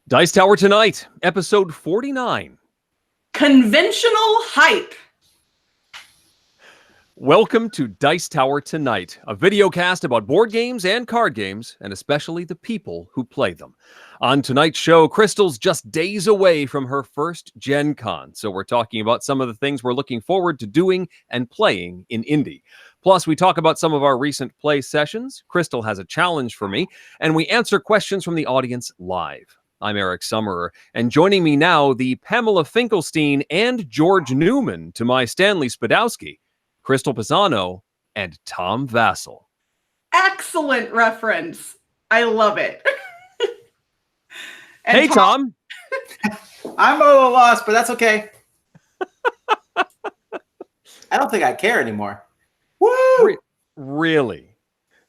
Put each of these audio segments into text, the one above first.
Dice Tower Tonight, episode 49. Conventional hype. Welcome to Dice Tower Tonight, a video cast about board games and card games, and especially the people who play them. On tonight's show, Crystal's just days away from her first GenCon, so we're talking about some of the things we're looking forward to doing and playing in Indy. Plus, we talk about some of our recent play sessions. Crystal has a challenge for me, and we answer questions from the audience live. I'm Eric Summerer, and joining me now, the Pamela Finkelstein and George Newman to my Stanley Spadowski, Crystal Pisano, and Tom Vassell. Excellent reference. I love it. Hey, Tom. I'm a little lost, but that's okay. I don't think I care anymore. Woo! Really?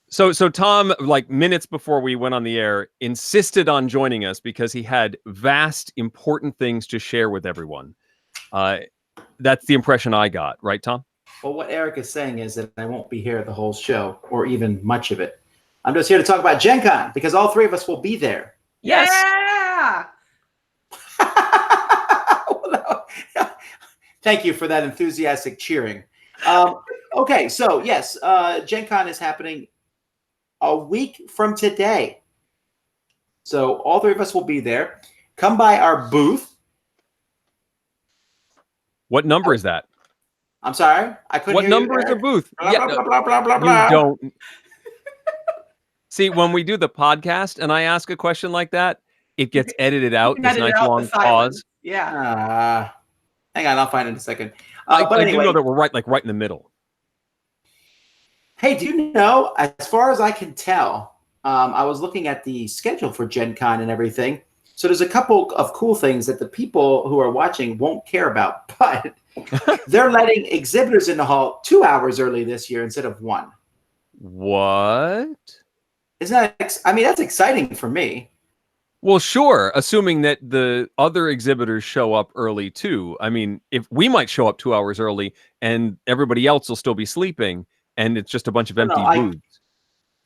So Tom, like minutes before we went on the air, insisted on joining us because he had vast, important things to share with everyone. That's the impression I got, right, Tom? Well, what Eric is saying is that I won't be here the whole show, or even much of it. I'm just here to talk about GenCon, because all three of us will be there. Yes. Yeah. Thank you for that enthusiastic cheering. Okay, so yes, GenCon is happening a week from today. So all three of us will be there. Come by our booth. What number is that? I'm sorry, I couldn't. What hear number you, is the Eric. booth? Blah, Yeah, blah, blah, blah, blah, blah. you don't. See, when we do the podcast and I ask a question like that, it gets edited out. This nice long pause. Yeah. Hang on, I'll find it in a second. I Anyway, do know that we're right in the middle. Hey, do you know, as far as I can tell, I was looking at the schedule for Gen Con and everything. So there's a couple of cool things that the people who are watching won't care about, but they're letting exhibitors in the hall 2 hours early this year instead of 1. What? Isn't that, I mean, that's exciting for me. Well, sure, assuming that the other exhibitors show up early too. I mean, if we might show up 2 hours early and everybody else will still be sleeping and it's just a bunch of empty booths.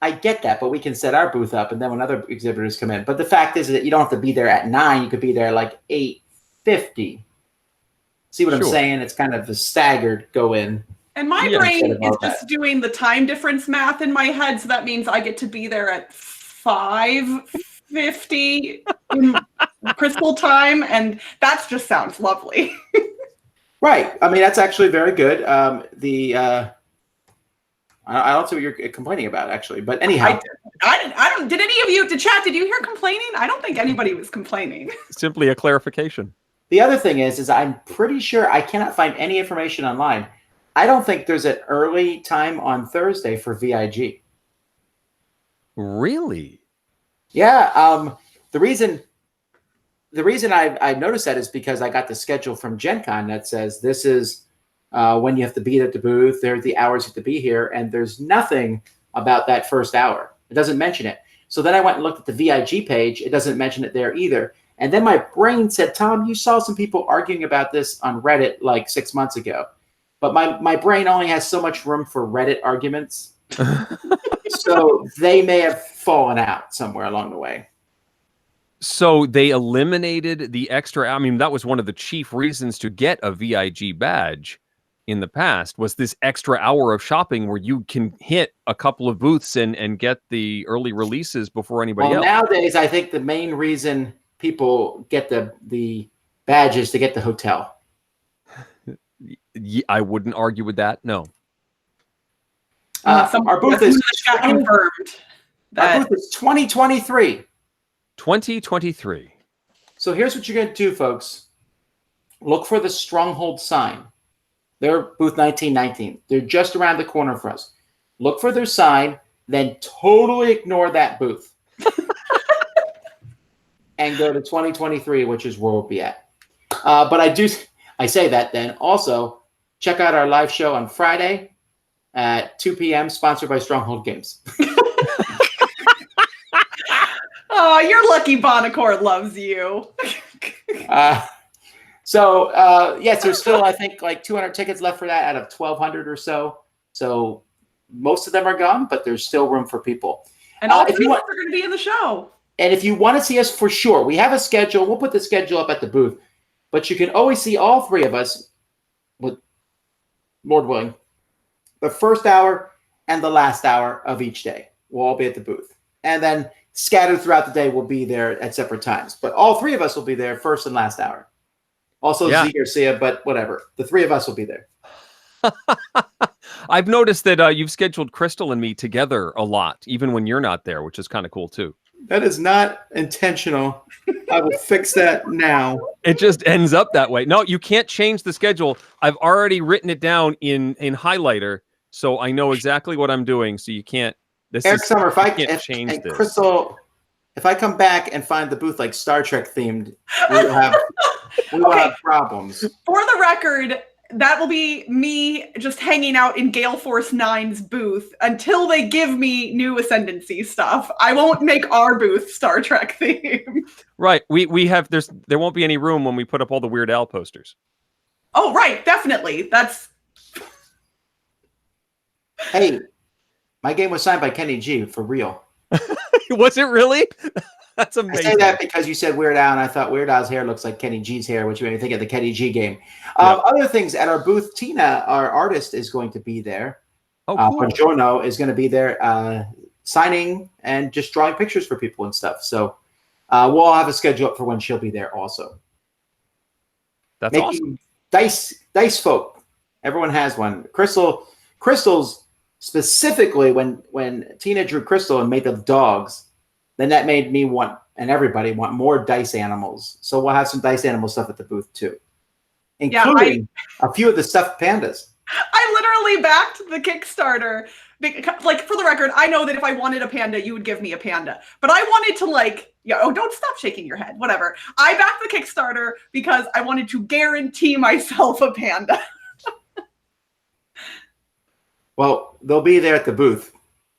I get that, but we can set our booth up and then when other exhibitors come in. But the fact is that you don't have to be there at 9. You could be there like 8:50. See what I'm saying? It's kind of a staggered go in. And my brain is just doing the time difference math in my head, so that means I get to be there at 5:50 in Crystal time, and that just sounds lovely. Right. I mean, that's actually very good. I don't see what you're complaining about, actually. But anyhow, I don't. Did any of you chat? Did you hear complaining? I don't think anybody was complaining. Simply a clarification. The other thing is I'm pretty sure I cannot find any information online. I don't think there's an early time on Thursday for VIG. Really? Yeah. The reason I noticed that is because I got the schedule from GenCon that says this is when you have to be at the booth. There are the hours you have to be here, and there's nothing about that first hour. It doesn't mention it. So then I went and looked at the VIG page. It doesn't mention it there either. And then my brain said, Tom, you saw some people arguing about this on Reddit like 6 months ago. But my brain only has so much room for Reddit arguments. So they may have fallen out somewhere along the way. So they eliminated the extra. I mean, that was one of the chief reasons to get a VIG badge in the past, was this extra hour of shopping where you can hit a couple of booths and get the early releases before anybody else. Nowadays, I think the main reason people get the badges to get the hotel. I wouldn't argue with that. No. Our booth is confirmed. Our booth is 2023. 2023. So here's what you're going to do, folks. Look for the Stronghold sign. They're booth 1919. They're just around the corner for us. Look for their sign, then totally ignore that booth. And go to 2023, which is where we'll be at. But I say that then. Also, check out our live show on Friday at 2 p.m., sponsored by Stronghold Games. Oh, you're lucky Bonacore loves you. Yes, there's still, I think, like 200 tickets left for that out of 1,200 or so. So most of them are gone, but there's still room for people. And all 3 of us are going to be in the show. And if you want to see us for sure, we have a schedule. We'll put the schedule up at the booth. But you can always see all three of us, with Lord willing, the first hour and the last hour of each day. We'll all be at the booth. And then scattered throughout the day, we'll be there at separate times. But all three of us will be there first and last hour. Also, Z Garcia, but whatever. The three of us will be there. I've noticed that you've scheduled Crystal and me together a lot, even when you're not there, which is kind of cool, too. That is not intentional. I will fix that now. It just ends up that way. No, you can't change the schedule. I've already written it down in highlighter, so I know exactly what I'm doing. So you can't. Eric Summer, if I can't change this. Crystal, if I come back and find the booth like Star Trek themed, we will have problems. For the record, that will be me just hanging out in Gale Force 9's booth until they give me new Ascendancy stuff. I won't make our booth Star Trek themed. Right. We have there won't be any room when we put up all the Weird Al posters. Oh, right, definitely. That's Hey, my game was signed by Kenny G for real. Was it really? That's amazing. I say that because you said Weird Al, and I thought Weird Al's hair looks like Kenny G's hair, which made me think of the Kenny G game. Other things at our booth, Tina, our artist, is going to be there. Oh, cool. Buongiorno is going to be there signing and just drawing pictures for people and stuff. So we'll all have a schedule up for when she'll be there also. That's awesome. Dice folk. Everyone has one. Crystal's specifically when Tina drew Crystal and made the dogs, then that made me want, and everybody want, more dice animals. So we'll have some dice animal stuff at the booth too, including a few of the stuffed pandas. I literally backed the Kickstarter. Because, like, for the record, I know that if I wanted a panda, you would give me a panda. But I wanted to, don't stop shaking your head. Whatever. I backed the Kickstarter because I wanted to guarantee myself a panda. Well, they'll be there at the booth.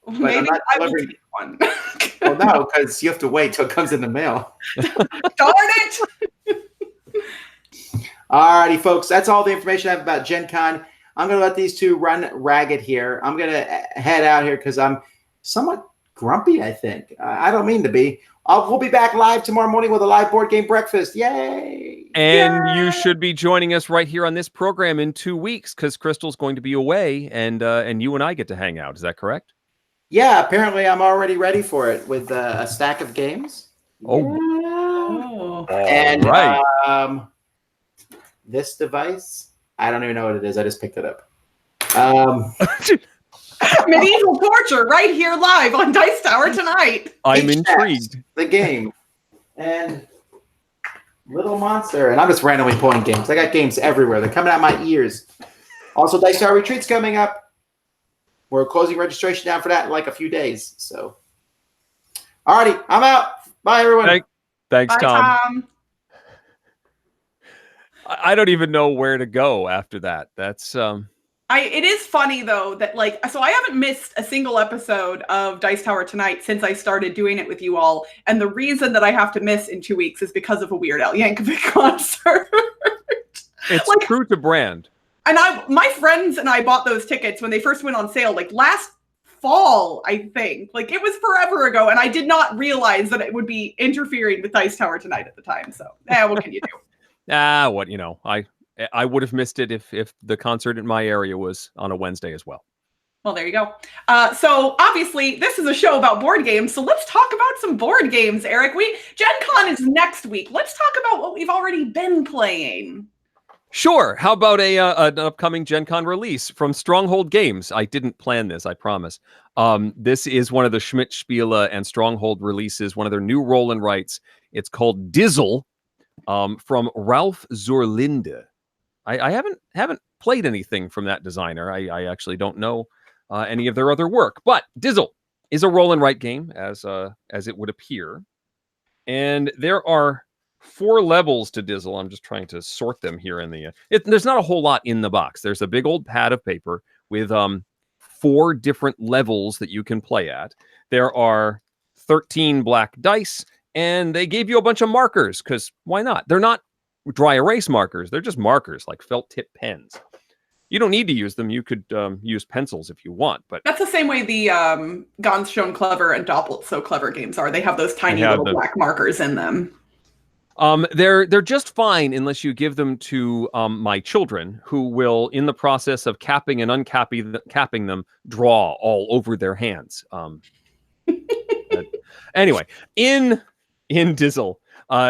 Maybe I will take one. Well, no, because you have to wait till it comes in the mail. Darn it! All righty, folks. That's all the information I have about Gen Con. I'm going to let these two run ragged here. I'm going to head out here because I'm somewhat grumpy, I think. I don't mean to be. We'll be back live tomorrow morning with a live board game breakfast. Yay! And you should be joining us right here on this program in 2 weeks because Crystal's going to be away and you and I get to hang out. Is that correct? Yeah, apparently I'm already ready for it with a stack of games. Oh. And right. This device, I don't even know what it is. I just picked it up. Medieval torture right here live on Dice Tower tonight. I'm intrigued. The game. And Little Monster. And I'm just randomly pulling games. I got games everywhere. They're coming out my ears. Also, Dice Tower Retreat's coming up. We're closing registration down for that in like a few days. So, alrighty, I'm out. Bye, everyone. Thanks, Bye, Tom. I don't even know where to go after that. That's it is funny though that so I haven't missed a single episode of Dice Tower Tonight since I started doing it with you all, and the reason that I have to miss in 2 weeks is because of a Weird Al Yankovic concert. It's true to brand. And my friends and I bought those tickets when they first went on sale, last fall, I think. It was forever ago, and I did not realize that it would be interfering with Dice Tower Tonight at the time. So, what can you do? I would have missed it if the concert in my area was on a Wednesday as well. Well, there you go. So obviously, this is a show about board games. So let's talk about some board games, Eric. Gen Con is next week. Let's talk about what we've already been playing. Sure. How about an upcoming Gen Con release from Stronghold Games? I didn't plan this, I promise. This is one of the Schmidt, Spiele, and Stronghold releases, one of their new roll and writes. It's called Dizzle from Ralph Zurlinde. I haven't played anything from that designer. I actually don't know any of their other work. But Dizzle is a roll and write game, as it would appear. And there are 4 levels to Dizzle. I'm just trying to sort them here in the... there's not a whole lot in the box. There's a big old pad of paper with 4 different levels that you can play at. There are 13 black dice, and they gave you a bunch of markers, because why not? They're not dry erase markers. They're just markers, like felt tip pens. You don't need to use them. You could use pencils if you want, but that's the same way the Ganz Schön Clever and Doppelt So Clever games are. They have those tiny little black markers in them. They're just fine unless you give them to my children, who will, in the process of capping and uncapping them, draw all over their hands. Anyway, in Dizzle,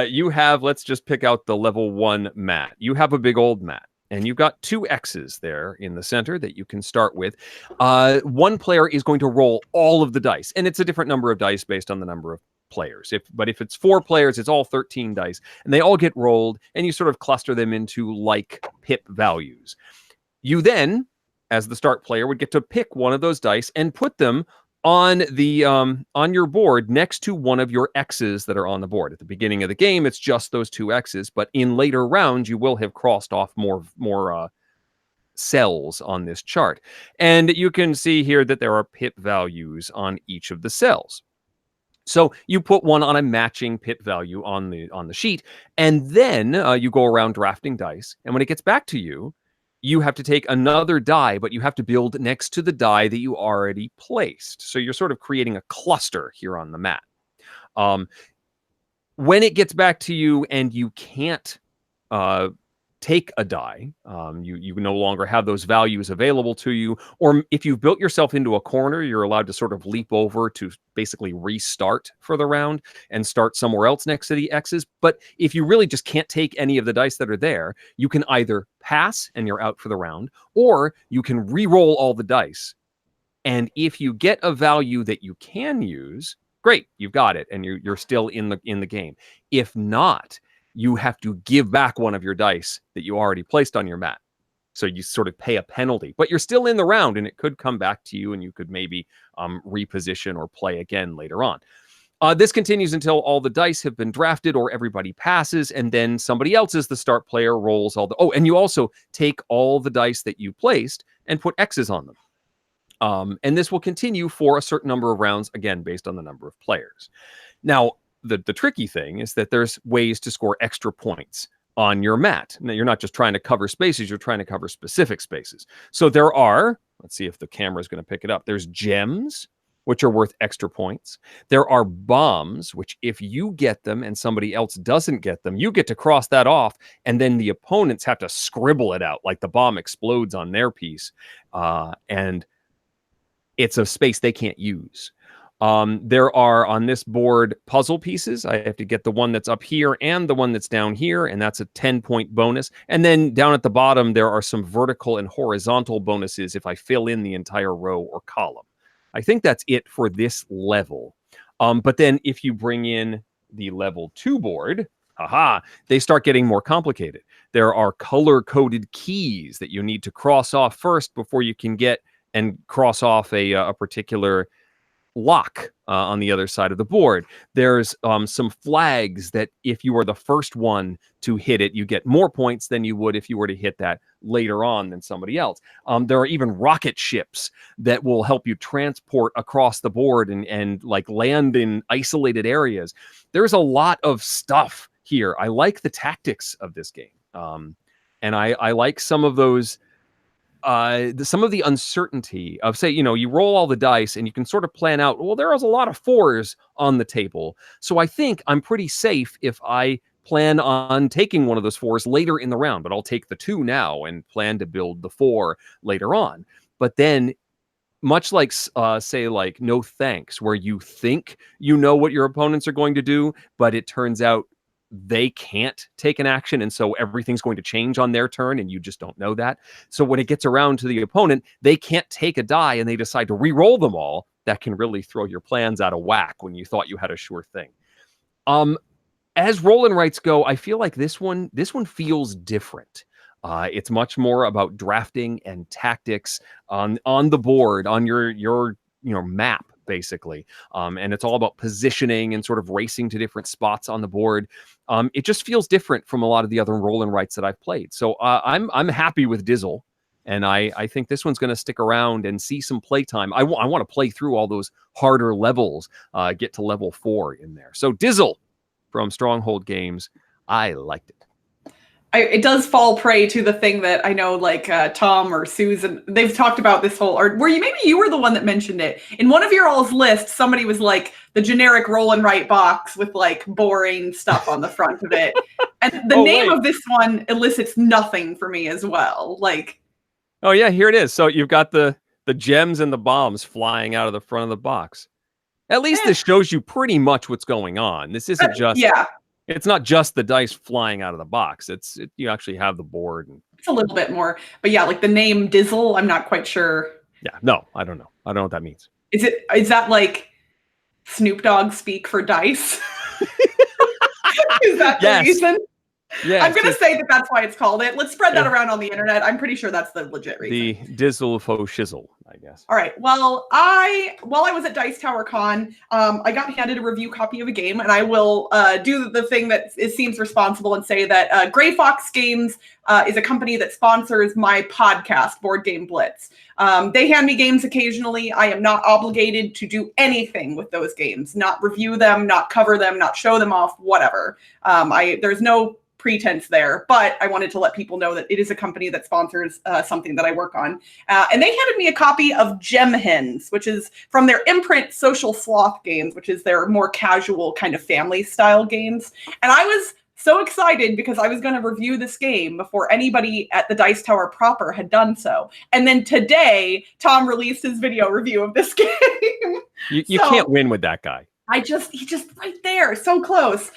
you have, let's just pick out the level 1 mat. You have a big old mat, and you've got 2 X's there in the center that you can start with. One player is going to roll all of the dice, and it's a different number of dice based on the number of players. But if it's 4 players, it's all 13 dice, and they all get rolled, and you sort of cluster them into like pip values. You then, as the start player, would get to pick one of those dice and put them on the on your board next to one of your X's that are on the board. At the beginning of the game, it's just those 2 X's, but in later rounds, you will have crossed off more cells on this chart. And you can see here that there are pip values on each of the cells. So you put one on a matching pip value on the sheet, and then you go around drafting dice. And when it gets back to you, you have to take another die, but you have to build next to the die that you already placed. So you're sort of creating a cluster here on the mat. When it gets back to you and you can't take a die, you no longer have those values available to you, or if you've built yourself into a corner, you're allowed to sort of leap over to basically restart for the round and start somewhere else next to the X's. But if you really just can't take any of the dice that are there, you can either pass and you're out for the round, or you can re-roll all the dice. And if you get a value that you can use, great, you've got it, and you're still in the game. If not, you have to give back one of your dice that you already placed on your mat. So you sort of pay a penalty, but you're still in the round, and it could come back to you, and you could maybe reposition or play again later on. This continues until all the dice have been drafted or everybody passes, and then somebody else is the start player, rolls all the... Oh, and you also take all the dice that you placed and put X's on them. And this will continue for a certain number of rounds, again, based on the number of players. Now, the tricky thing is that there's ways to score extra points on your mat. Now, you're not just trying to cover spaces, you're trying to cover specific spaces. So there are, let's see if the camera is going to pick it up. There's gems, which are worth extra points. There are bombs, which if you get them and somebody else doesn't get them, you get to cross that off, and then the opponents have to scribble it out, like the bomb explodes on their piece. And it's a space they can't use. There are on this board puzzle pieces. I have to get the one that's up here and the one that's down here, and that's a 10-point bonus. And then down at the bottom, there are some vertical and horizontal bonuses if I fill in the entire row or column. I think that's it for this level. But then if you bring in the level 2 board, they start getting more complicated. There are color-coded keys that you need to cross off first before you can get and cross off a particular lock on the other side of the board. There's some flags that if you are the first one to hit it, you get more points than you would if you were to hit that later on than somebody else. There are even rocket ships that will help you transport across the board and like land in isolated areas. There's a lot of stuff here. I like the tactics of this game. And I like some of those some of the uncertainty of, say, you roll all the dice and you can sort of plan out, well, there is a lot of 4s on the table. So I think I'm pretty safe if I plan on taking one of those 4s later in the round, but I'll take the 2 now and plan to build the 4 later on. But then much like, say, like No Thanks, where you think you know what your opponents are going to do, but it turns out they can't take an action, and so everything's going to change on their turn, and you just don't know that. So when it gets around to the opponent, they can't take a die, and they decide to re-roll them all. That can really throw your plans out of whack when you thought you had a sure thing. As roll and writes go, I feel like this one feels different. It's much more about drafting and tactics on the board, on your map, basically. And it's all about positioning and sort of racing to different spots on the board. It just feels different from a lot of the other roll and writes that I've played. So I'm happy with Dizzle, and I think this one's going to stick around and see some playtime. I want to play through all those harder levels, get to level 4 in there. So Dizzle from Stronghold Games, I liked it. it does fall prey to the thing that I know, like Tom or Susan, they've talked about this whole, or maybe you were the one that mentioned it. In one of your all's lists, somebody was like the generic roll and write box with like boring stuff on the front of it. And the name of this one elicits nothing for me as well. Like, oh yeah, here it is. So you've got the gems and the bombs flying out of the front of the box. At least this shows you pretty much what's going on. This isn't just it's not just the dice flying out of the box. You actually have the board. And it's a little bit more. But yeah, like the name Dizzle, I'm not quite sure. Yeah, no, I don't know. I don't know what that means. Is that like Snoop Dogg speak for dice? Is that the reason? Yeah, I'm going to say that that's why it's called it. Let's spread that around on the internet. I'm pretty sure that's the legit reason. The Dizzle faux shizzle, I guess. All right. Well, while I was at Dice Tower Con, I got handed a review copy of a game, and I will do the thing that seems responsible and say that Gray Fox Games is a company that sponsors my podcast, Board Game Blitz. They hand me games occasionally. I am not obligated to do anything with those games, not review them, not cover them, not show them off, whatever. There's no pretense there, but I wanted to let people know that it is a company that sponsors something that I work on. And they handed me a copy of Gem Hens, which is from their imprint Social Sloth games, which is their more casual kind of family style games. And I was so excited because I was going to review this game before anybody at the Dice Tower proper had done so. And then today, Tom released his video review of this game. You can't win with that guy. He's just right there, so close.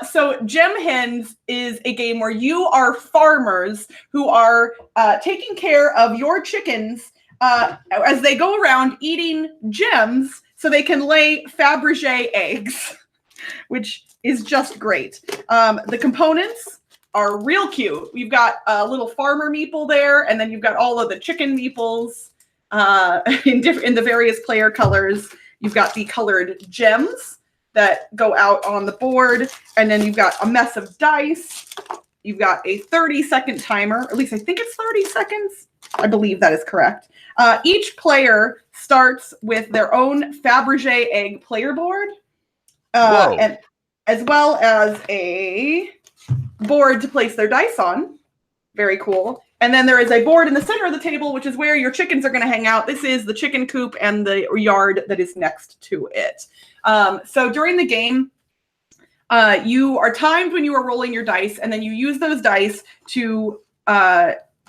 So Gem Hens is a game where you are farmers who are taking care of your chickens as they go around eating gems so they can lay Fabergé eggs, which is just great. The components are real cute. We've got a little farmer meeple there, and then you've got all of the chicken meeples in the various player colors. You've got the colored gems that go out on the board, and then you've got a mess of dice. You've got a 30-second timer, or at least I think it's 30 seconds. I believe that is correct. Each player starts with their own Fabergé egg player board, and as well as a board to place their dice on. Very cool. And then there is a board in the center of the table, which is where your chickens are going to hang out. This is the chicken coop and the yard that is next to it. So during the game, you are timed when you are rolling your dice, and then you use those dice to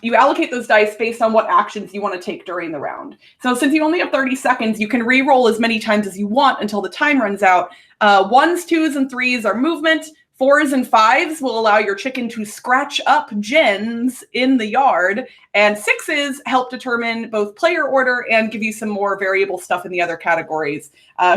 you allocate those dice based on what actions you want to take during the round. So since you only have 30 seconds, you can re-roll as many times as you want until the time runs out. 1s, 2s, and 3s are movement. 4s and 5s will allow your chicken to scratch up gens in the yard, and 6s help determine both player order and give you some more variable stuff in the other categories.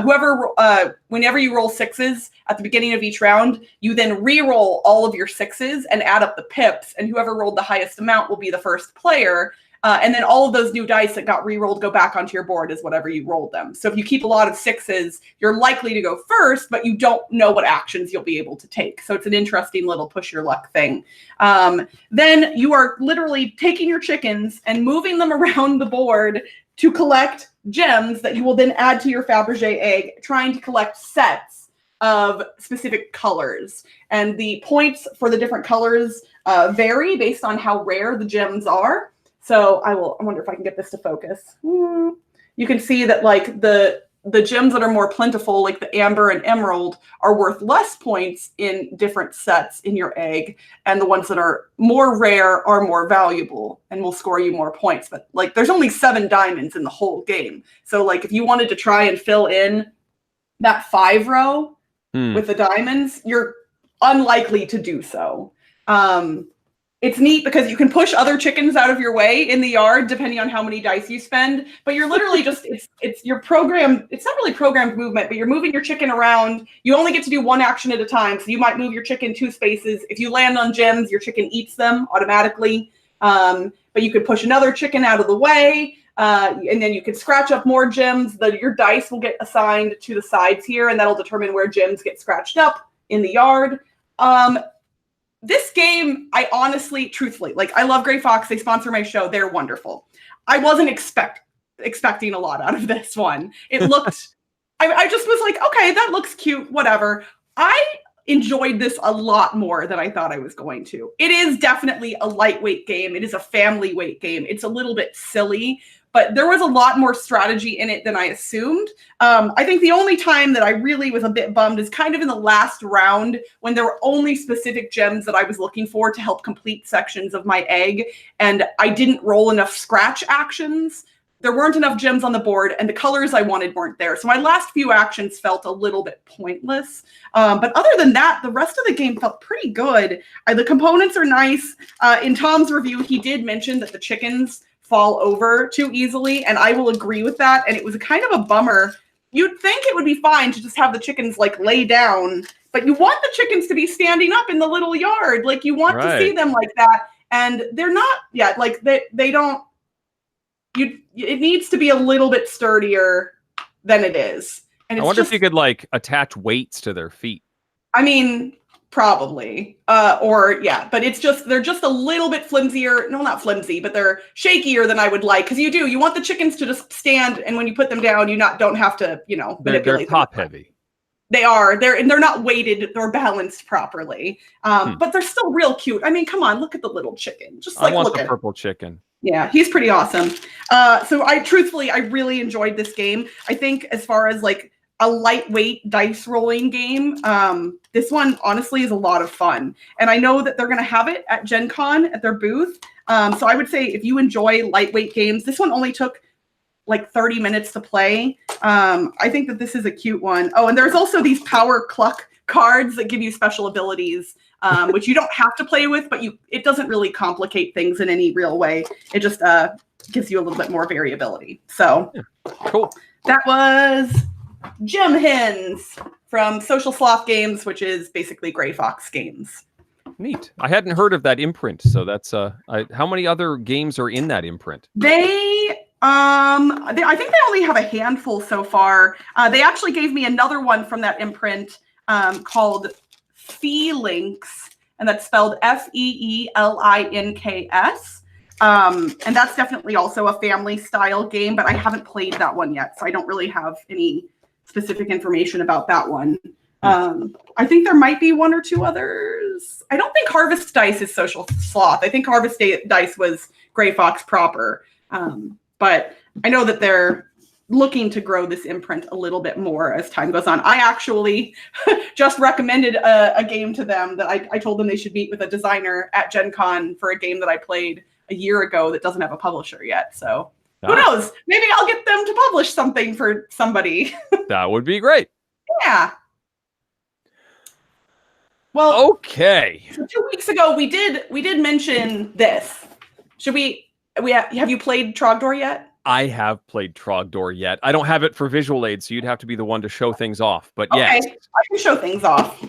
Whenever you roll 6s at the beginning of each round, you then re-roll all of your 6s and add up the pips, and whoever rolled the highest amount will be the first player. And then all of those new dice that got re-rolled go back onto your board as whatever you rolled them. So if you keep a lot of 6s, you're likely to go first, but you don't know what actions you'll be able to take. So it's an interesting little push your luck thing. Then you are literally taking your chickens and moving them around the board to collect gems that you will then add to your Fabergé egg, trying to collect sets of specific colors. And the points for the different colors vary based on how rare the gems are. So I wonder if I can get this to focus. You can see that like the gems that are more plentiful, like the amber and emerald, are worth less points in different sets in your egg. And the ones that are more rare are more valuable and will score you more points. But like there's only 7 diamonds in the whole game. So like if you wanted to try and fill in that 5 row with the diamonds, you're unlikely to do so. It's neat because you can push other chickens out of your way in the yard depending on how many dice you spend, but you're literally just, it's your program. It's not really programmed movement, but you're moving your chicken around. You only get to do one action at a time. So you might move your chicken 2 spaces. If you land on gems, your chicken eats them automatically. But you could push another chicken out of the way. And then you can scratch up more gems. Your dice will get assigned to the sides here, and that'll determine where gems get scratched up in the yard. This game, I honestly, truthfully, like I love Gray Fox. They sponsor my show. They're wonderful. I wasn't expecting a lot out of this one. It looked, I just was like, okay, that looks cute, whatever. I enjoyed this a lot more than I thought I was going to. It is definitely a lightweight game. It is a family weight game. It's a little bit silly, but there was a lot more strategy in it than I assumed. I think the only time that I really was a bit bummed is kind of in the last round when there were only specific gems that I was looking for to help complete sections of my egg, and I didn't roll enough scratch actions. There weren't enough gems on the board, and the colors I wanted weren't there. So my last few actions felt a little bit pointless. But other than that, the rest of the game felt pretty good. The components are nice. In Tom's review, he did mention that the chickens fall over too easily, and I will agree with that. And it was kind of a bummer. You'd think it would be fine to just have the chickens like lay down, but you want the chickens to be standing up in the little yard. Like you want to see them like that. And they're not yet, like they don't. It needs to be a little bit sturdier than it is. And it's I wonder if you could like attach weights to their feet. I mean, probably. But they're just a little bit flimsier. No, not flimsy, but they're shakier than I would like. Because you want the chickens to just stand, and when you put them down, you don't have to, They're top heavy. They are. They're not weighted. They're balanced properly. But they're still real cute. I mean, come on, look at the little chicken. Just like I want look the at purple chicken. Yeah, he's pretty awesome. So I really enjoyed this game. I think as far as like a lightweight dice rolling game, this one honestly is a lot of fun. And I know that they're going to have it at GenCon at their booth. So I would say if you enjoy lightweight games, this one only took like 30 minutes to play. I think that this is a cute one. Oh, and there's also these power cluck cards that give you special abilities, which you don't have to play with, but it doesn't really complicate things in any real way. It just gives you a little bit more variability. So cool. That was Gem Hens from Social Sloth Games, which is basically Gray Fox Games. Neat. I hadn't heard of that imprint, so that's how many other games are in that imprint? I think they only have a handful so far. They actually gave me another one from that imprint called Feelinks, and that's spelled Feelinks. And that's definitely also a family style game, but I haven't played that one yet, so I don't really have any specific information about that one. I think there might be one or two others. I don't think Harvest Dice is Social Sloth. I think Harvest Dice was Gray Fox proper. But I know that they're looking to grow this imprint a little bit more as time goes on. I actually just recommended a game to them that I told them they should meet with a designer at GenCon for a game that I played a year ago that doesn't have a publisher yet. So who knows? Maybe I'll get them to publish something for somebody. That would be great. Yeah. Well, okay. So 2 weeks ago, we did mention this. Have you played Trogdor yet? I have played Trogdor yet. I don't have it for visual aid, so you'd have to be the one to show things off. But okay, yes, I can show things off.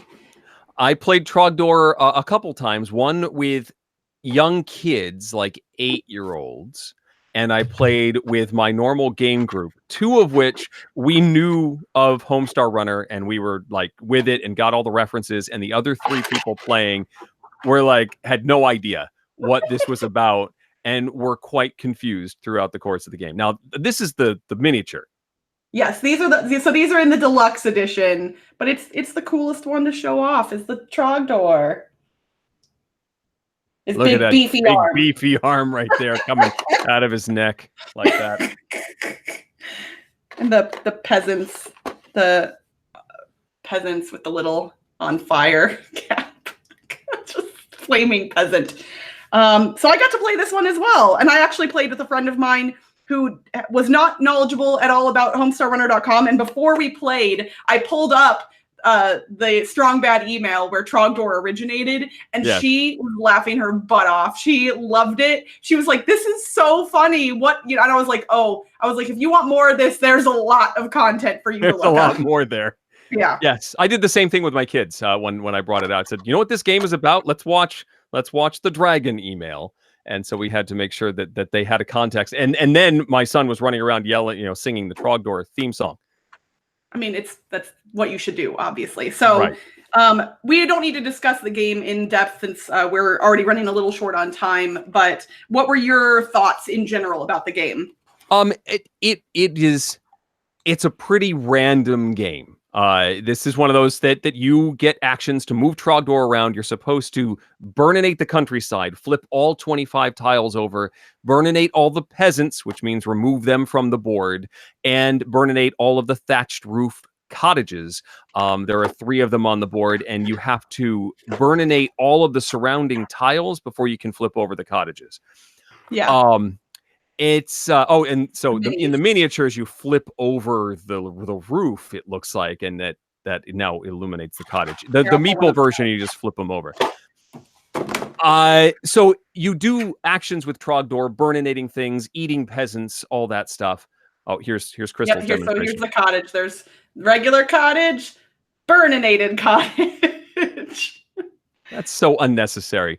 I played Trogdor a couple times. One with young kids, like 8-year-olds, and I played with my normal game group. 2 of which we knew of Homestar Runner, and we were like with it and got all the references. And the other 3 people playing were like had no idea what this was about, and were quite confused throughout the course of the game. Now, this is the miniature. Yes, these are in the deluxe edition, but it's the coolest one to show off. Is the Trogdor. His big beefy arm. Beefy arm right there coming out of his neck like that. And the peasants with the little on fire cap. Just flaming peasant. So I got to play this one as well. And I actually played with a friend of mine who was not knowledgeable at all about homestarrunner.com. And before we played, I pulled up the Strong Bad email where Trogdor originated, and she was laughing her butt off. She loved it. She was like, "This is so funny." And I was like, if you want more of this, there's a lot of content for you to look up. There's a lot more there. Yeah. Yes. I did the same thing with my kids when I brought it out. I said, "You know what this game is about? Let's watch the dragon email." And so we had to make sure that they had a context. And then my son was running around yelling, singing the Trogdor theme song. I mean, that's what you should do, obviously. So right. We don't need to discuss the game in depth since we're already running a little short on time. But what were your thoughts in general about the game? It's a pretty random game. This is one of those that you get actions to move Trogdor around. You're supposed to burninate the countryside, flip all 25 tiles over, burninate all the peasants, which means remove them from the board, and burninate all of the thatched roof cottages. There are 3 of them on the board, and you have to burninate all of the surrounding tiles before you can flip over the cottages. Yeah. It's and so in the Minis. miniatures you flip over the roof, it looks like, and that now illuminates the cottage. The Here, I'll pull one meeple up. version, you just flip them over. So you do actions with Trogdor, burninating things, eating peasants, all that stuff. Oh, here's Crystal's Yep, so demonstration. here's the cottage. There's regular cottage, burninated cottage. That's so unnecessary.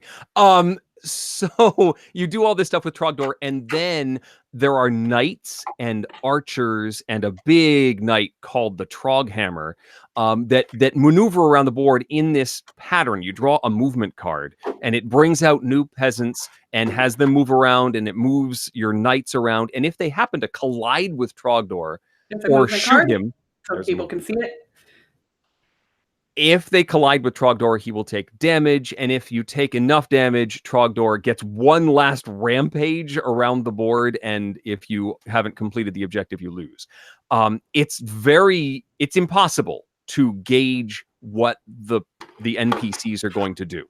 So you do all this stuff with Trogdor, and then there are knights and archers and a big knight called the Troghammer that maneuver around the board in this pattern. You draw a movement card, and it brings out new peasants and has them move around, and it moves your knights around. And if they happen to collide with Trogdor or shoot him, so people can see it. if they collide with Trogdor, he will take damage, and if you take enough damage, Trogdor gets one last rampage around the board, and if you haven't completed the objective, you lose. It's impossible to gauge what the NPCs are going to do.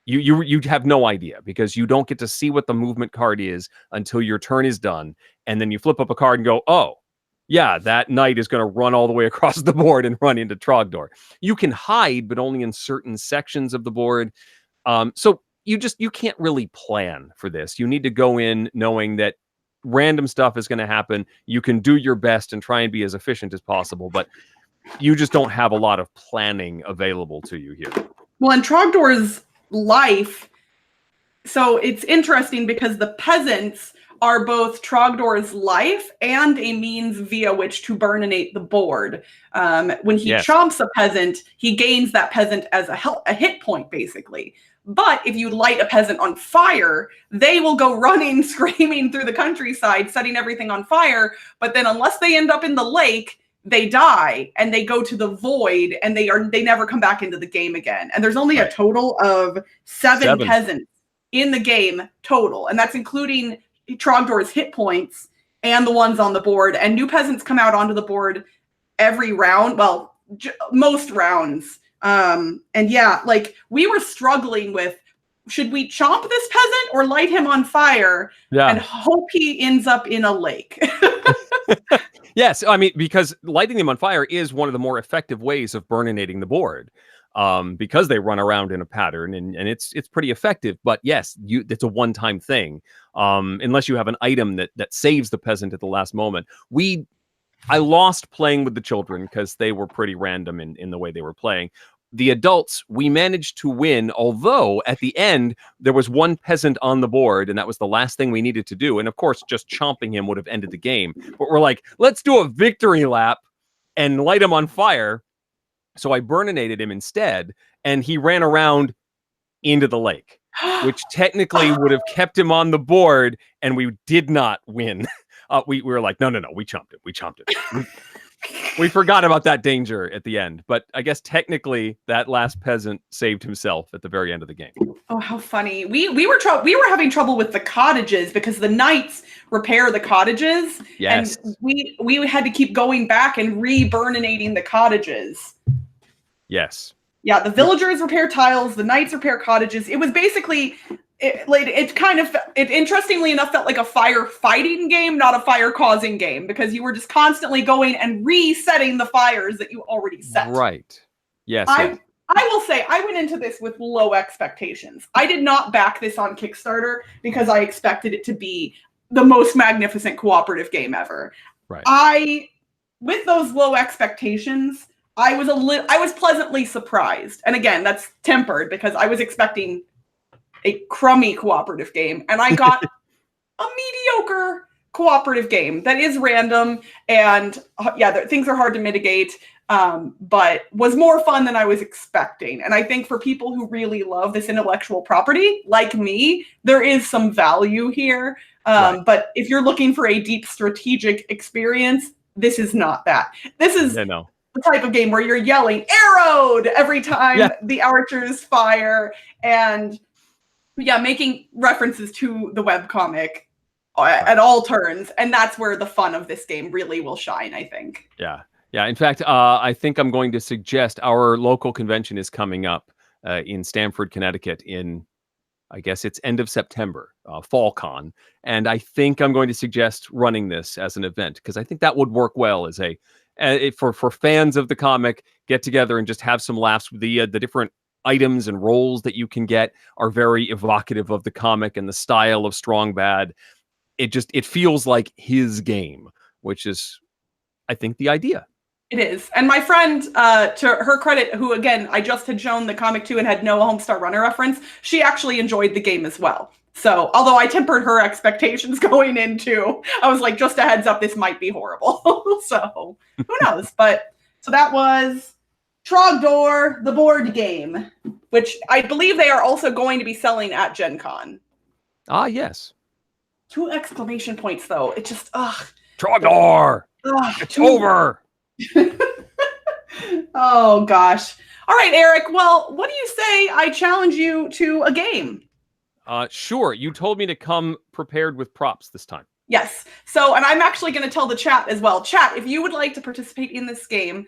You have no idea, because you don't get to see what the movement card is until your turn is done, and then you flip up a card and go, oh, yeah, that knight is going to run all the way across the board and run into Trogdor. You can hide, but only in certain sections of the board. So you can't really plan for this. You need to go in knowing that random stuff is going to happen. You can do your best and try and be as efficient as possible, but you just don't have a lot of planning available to you here. Well, in Trogdor's life, so it's interesting because the peasants are both Trogdor's life and a means via which to burninate the board. When he chomps a peasant, he gains that peasant as a hit point, basically. But if you light a peasant on fire, they will go running, screaming through the countryside, setting everything on fire. But then unless they end up in the lake, they die and they go to the void, and they never come back into the game again. And there's only a total of seven peasants in the game total. And that's including Trogdor's hit points and the ones on the board, and new peasants come out onto the board every round. Well, most rounds. And yeah, like we were struggling with, should we chomp this peasant or light him on fire and hope he ends up in a lake? Yes, I mean, because lighting them on fire is one of the more effective ways of burninating the board. Because they run around in a pattern, and it's pretty effective. But yes, it's a one-time thing. Unless you have an item that saves the peasant at the last moment. I lost playing with the children because they were pretty random in the way they were playing. The adults, we managed to win, although at the end there was one peasant on the board, and that was the last thing we needed to do. And of course, just chomping him would have ended the game. But we're like, let's do a victory lap and light him on fire. So I burninated him instead, and he ran around into the lake, which technically would have kept him on the board, and we did not win. We were like, no, we chomped it. We forgot about that danger at the end, but I guess technically that last peasant saved himself at the very end of the game. Oh, how funny. We were having trouble with the cottages because the knights repair the cottages. Yes. And we had to keep going back and re-burninating the cottages. Yes. Yeah, the villagers repair tiles, the knights repair cottages. It was basically, it interestingly enough felt like a firefighting game, not a fire-causing game, because you were just constantly going and resetting the fires that you already set. Right. Yes. I will say, I went into this with low expectations. I did not back this on Kickstarter because I expected it to be the most magnificent cooperative game ever. Right. With those low expectations, I was pleasantly surprised. And again, that's tempered because I was expecting a crummy cooperative game, and I got a mediocre cooperative game that is random, and things are hard to mitigate, but was more fun than I was expecting. And I think for people who really love this intellectual property, like me, there is some value here. But if you're looking for a deep strategic experience, this is not that. This is the type of game where you're yelling "arrowed" every time the archers fire, and making references to the webcomic at all turns, and that's where the fun of this game really will shine, I think. Yeah. In fact, I think I'm going to suggest our local convention is coming up in Stamford, Connecticut in, I guess it's end of September, FallCon. And I think I'm going to suggest running this as an event, because I think that would work well as for fans of the comic, get together and just have some laughs. The different items and roles that you can get are very evocative of the comic and the style of Strong Bad. It feels like his game, which is, I think, the idea. It is. And my friend, to her credit, who, again, I just had shown the comic to and had no Homestar Runner reference, she actually enjoyed the game as well. So, although I tempered her expectations going into, I was like, just a heads up, this might be horrible. So, who knows? But, so that was Trogdor, the board game, which I believe they are also going to be selling at GenCon. Ah, yes. 2 exclamation points, though. It just, Trogdor! It's over! Oh, gosh. All right, Eric. Well, what do you say I challenge you to a game? Sure. You told me to come prepared with props this time. Yes. So, and I'm actually going to tell the chat as well. Chat, if you would like to participate in this game,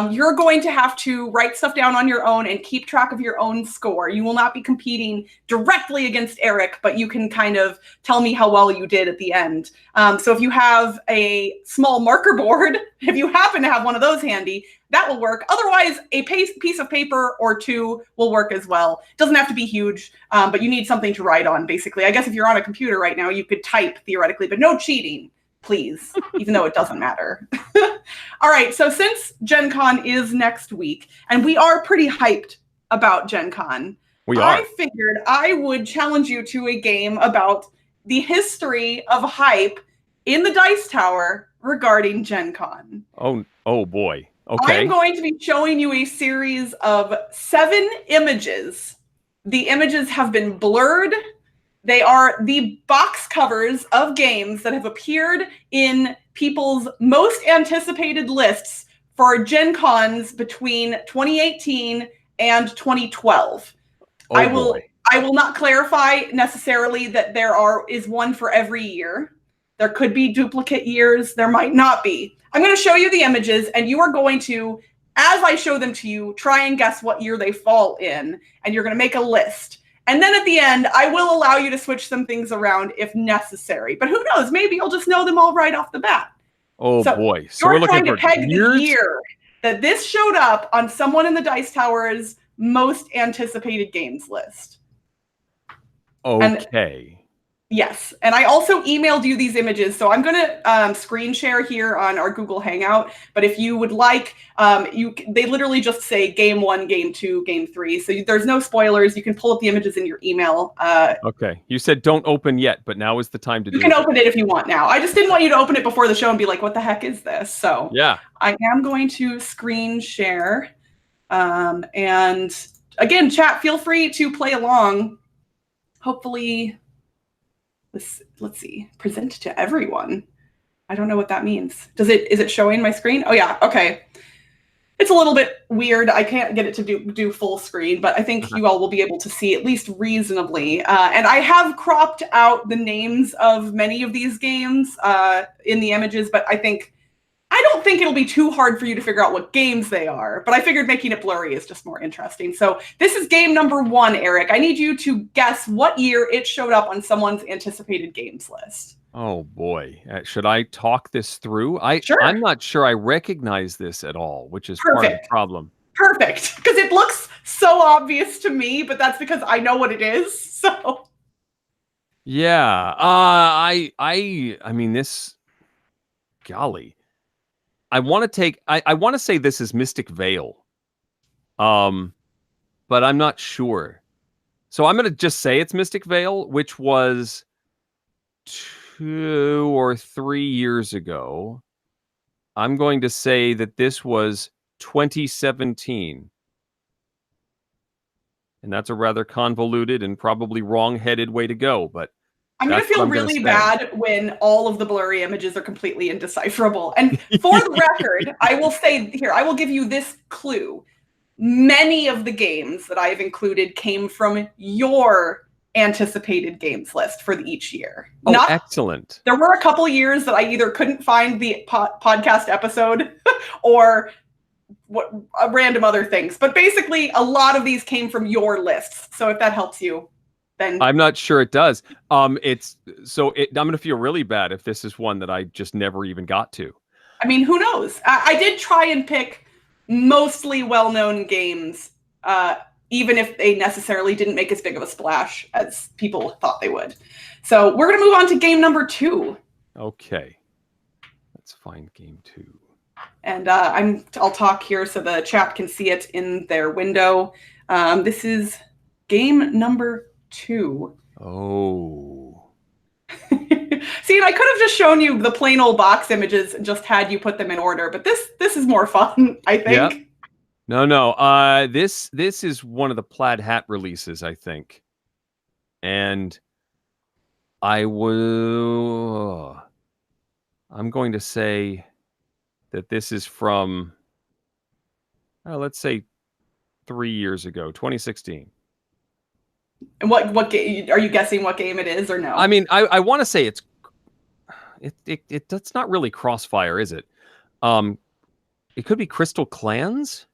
you're going to have to write stuff down on your own and keep track of your own score. You will not be competing directly against Eric, but you can kind of tell me how well you did at the end. So if you have a small marker board, if you happen to have one of those handy, that will work. Otherwise, a piece of paper or 2 will work as well. It doesn't have to be huge, but you need something to write on, basically. I guess if you're on a computer right now, you could type theoretically, but no cheating, please, even though it doesn't matter. All right, so since GenCon is next week, and we are pretty hyped about GenCon, I figured I would challenge you to a game about the history of hype in the Dice Tower regarding GenCon. Oh boy. Okay. I'm going to be showing you a series of 7 images. The images have been blurred. They are the box covers of games that have appeared in people's most anticipated lists for Gen Cons between 2018 and 2012. I will not clarify necessarily that there is one for every year. There could be duplicate years. There might not be. I'm going to show you the images, and you are going to, as I show them to you, try and guess what year they fall in, and you're going to make a list. And then at the end, I will allow you to switch some things around if necessary. But who knows? Maybe you'll just know them all right off the bat. Oh, boy. So you're we're looking trying to peg the year that this showed up on someone in the Dice Tower's most anticipated games list. Okay. Yes, and I also emailed you these images, so I'm going to screen share here on our Google Hangout. But if you would like, they literally just say Game 1, Game 2, Game 3. So there's no spoilers. You can pull up the images in your email. Okay, you said don't open yet, but now is the time to do it. You can open it if you want now. I just didn't want you to open it before the show and be like, what the heck is this? So yeah, I am going to screen share. And again, chat, feel free to play along. Hopefully... Let's see. Present to everyone. I don't know what that means. Is it showing my screen? Oh yeah. Okay. It's a little bit weird. I can't get it to do full screen, but I think you all will be able to see at least reasonably. And I have cropped out the names of many of these games in the images, but I don't think it'll be too hard for you to figure out what games they are, but I figured making it blurry is just more interesting. So this is game number 1, Eric. I need you to guess what year it showed up on someone's anticipated games list. Oh boy. Should I talk this through? Sure. I'm not sure I recognize this at all, which is part of the problem. Perfect. Because it looks so obvious to me, but that's because I know what it is. So yeah. I mean this, golly. I want to say this is Mystic Vale. But I'm not sure. So I'm going to just say it's Mystic Vale, which was 2 or 3 years ago. I'm going to say that this was 2017. And that's a rather convoluted and probably wrong-headed way to go, but I'm going to feel really bad when all of the blurry images are completely indecipherable. And for the record, I will say here, I will give you this clue. Many of the games that I've included came from your anticipated games list for each year. Oh, excellent. There were a couple years that I either couldn't find the podcast episode or random other things. But basically, a lot of these came from your lists. So if that helps you, then I'm not sure it does. I'm going to feel really bad if this is one that I just never even got to. I mean, who knows? I did try and pick mostly well-known games, even if they necessarily didn't make as big of a splash as people thought they would. So we're going to move on to game number 2. Okay. Let's find game 2. And I'll talk here so the chat can see it in their window. This is game number 2. Oh. See, and I could have just shown you the plain old box images and just had you put them in order, but this is more fun, I think. Yep. No. This is one of the Plaid Hat releases, I think. And I'm going to say that this is from, let's say 3 years ago, 2016. And what game are you guessing? What game it is, or no? I mean, I want to say that's not really Crossfire, is it? It could be Crystal Clans.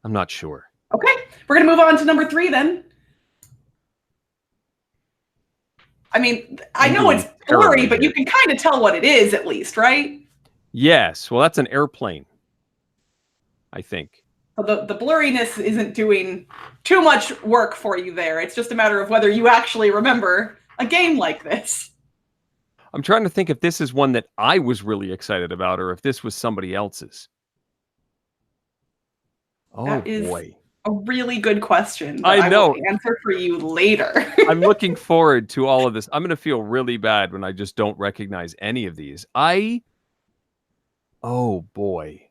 I'm not sure. Okay, we're gonna move on to number 3 then. I mean, I know it's blurry, but you can kind of tell what it is at least, right? Yes. Well, that's an airplane, I think. The blurriness isn't doing too much work for you there. It's just a matter of whether you actually remember a game like this. I'm trying to think if this is one that I was really excited about or if this was somebody else's. Oh, that is boy. A really good question. I know. I will answer for you later. I'm looking forward to all of this. I'm going to feel really bad when I just don't recognize any of these. Oh, boy.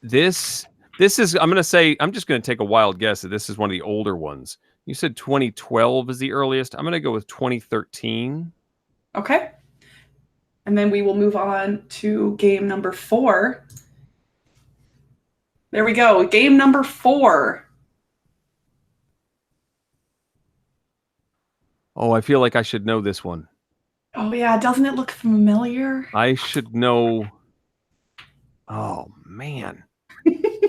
This is, I'm going to say, I'm just going to take a wild guess that this is one of the older ones. You said 2012 is the earliest. I'm going to go with 2013. Okay. And then we will move on to game number 4. There we go. Game number 4. Oh, I feel like I should know this one. Oh, yeah. Doesn't it look familiar? I should know. Oh, man.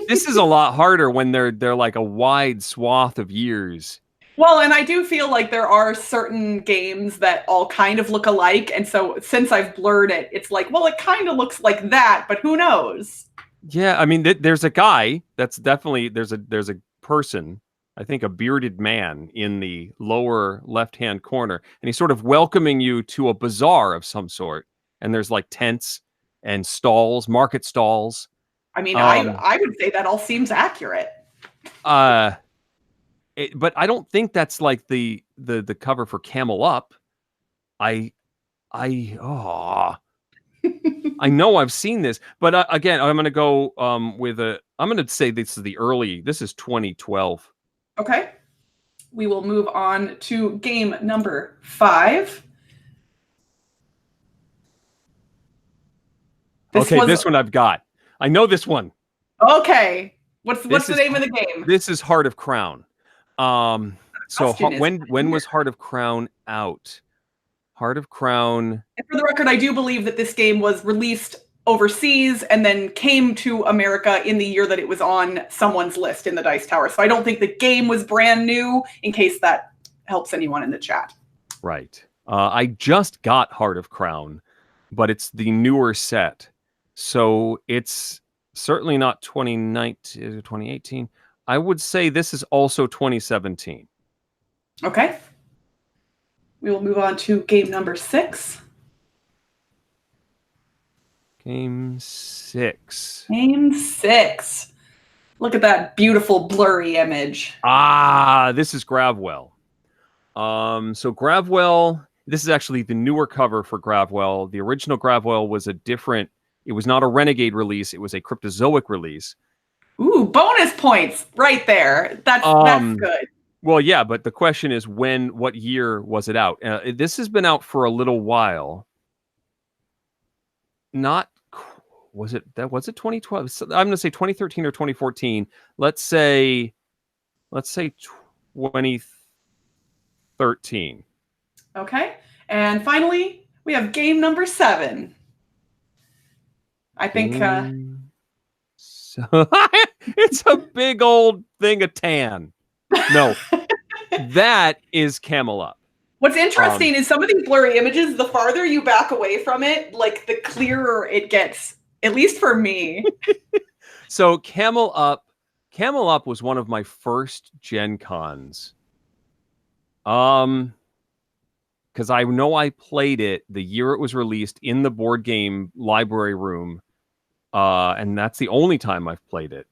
This is a lot harder when they're like a wide swath of years. Well, and I do feel like there are certain games that all kind of look alike. And so since I've blurred it, it's like, well, it kind of looks like that, but who knows? Yeah, I mean, there's a guy that's definitely, there's a person, I think a bearded man in the lower left-hand corner, and he's sort of welcoming you to a bazaar of some sort. And there's like tents and stalls, market stalls. I mean, I would say that all seems accurate. But I don't think that's like the cover for Camel Up. I know I've seen this, but again, I'm going to go I'm going to say this is 2012. Okay. We will move on to game number 5. This one I've got. I know this one. Okay. What's the name of the game? This is Heart of Crown. So when was Heart of Crown out? Heart of Crown. And for the record, I do believe that this game was released overseas and then came to America in the year that it was on someone's list in the Dice Tower. So I don't think the game was brand new, in case that helps anyone in the chat. Right. I just got Heart of Crown, but it's the newer set. So it's certainly not 2019, 2018. I would say this is also 2017. Okay. We will move on to game number 6. Game 6. Game 6. Look at that beautiful blurry image. This is Gravwell. So Gravwell, this is actually the newer cover for Gravwell. The original Gravwell was it was not a Renegade release, it was a Cryptozoic release. Ooh, bonus points right there. That's good. Well, yeah, but the question is what year was it out? This has been out for a little while. Not was it 2012? I'm going to say 2013 or 2014. Let's say 2013. Okay. And finally, we have game number 7. I think So it's a big old thing of tan. No, that is Camel Up. what's interesting is some of these blurry images, the farther you back away from it, like the clearer it gets, at least for me. So Camel Up was one of my first Gen Cons. Because I know I played it the year it was released in the board game library room. And that's the only time I've played it.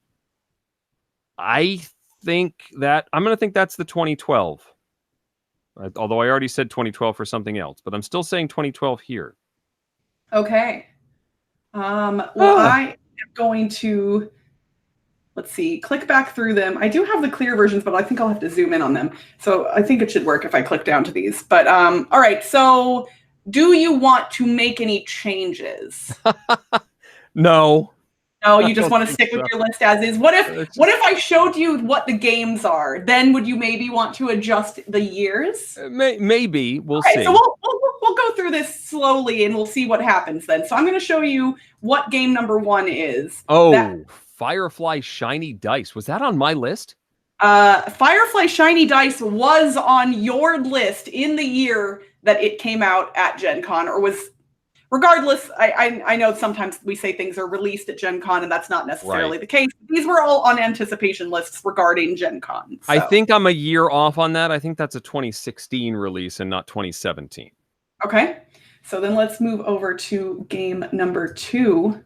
I'm going to think that's the 2012. Although I already said 2012 for something else, but I'm still saying 2012 here. Okay. I am going to, let's see, click back through them. I do have the clear versions, but I think I'll have to zoom in on them. So I think it should work if I click down to these. But all right, so do you want to make any changes? No. No, you just want to stick with your list as is. What if I showed you what the games are? Then would you maybe want to adjust the years? Maybe. We'll see. So we'll go through this slowly and we'll see what happens then. So I'm going to show you what game number 1 is. Oh, Firefly Shiny Dice. Was that on my list? Firefly Shiny Dice was on your list in the year that it came out at Gen Con, or was... Regardless, I know sometimes we say things are released at Gen Con, and that's not necessarily the case. These were all on anticipation lists regarding Gen Con. So. I think I'm a year off on that. I think that's a 2016 release and not 2017. Okay. So then let's move over to game number 2,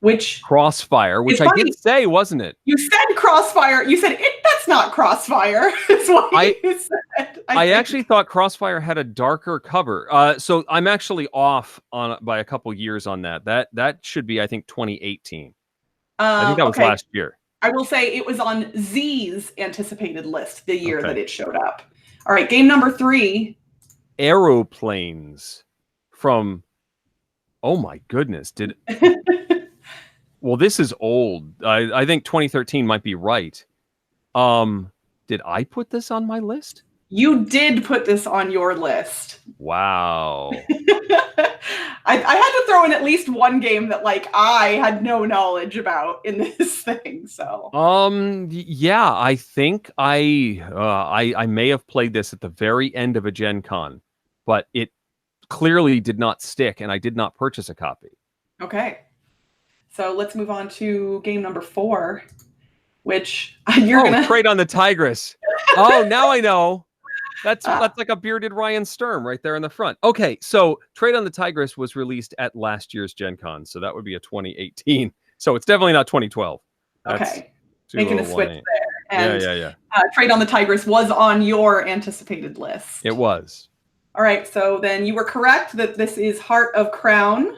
which... Crossfire, which I did say, wasn't it? You said Crossfire. You said, that's not Crossfire. Is what you said. I actually thought Crossfire had a darker cover. So I'm actually off by a couple years on that. That should be, I think, 2018. I think that was last year. I will say it was on Z's anticipated list the year that it showed up. All right, game number 3. Aeroplanes from... Oh my goodness. Well, this is old. I think 2013 might be right. Did I put this on my list? You did put this on your list. Wow. I had to throw in at least one game that I had no knowledge about in this thing. So yeah, I think I may have played this at the very end of a Gen Con, but it clearly did not stick, and I did not purchase a copy. Okay. So let's move on to game number 4, which you're gonna Trade on the Tigress. Oh, now I know. That's like a bearded Ryan Sturm right there in the front. Okay, so Trade on the Tigress was released at last year's Gen Con, so that would be a 2018. So it's definitely not 2012. Okay, making a switch there. And yeah. Trade on the Tigress was on your anticipated list. It was. All right, so then you were correct that this is Heart of Crown.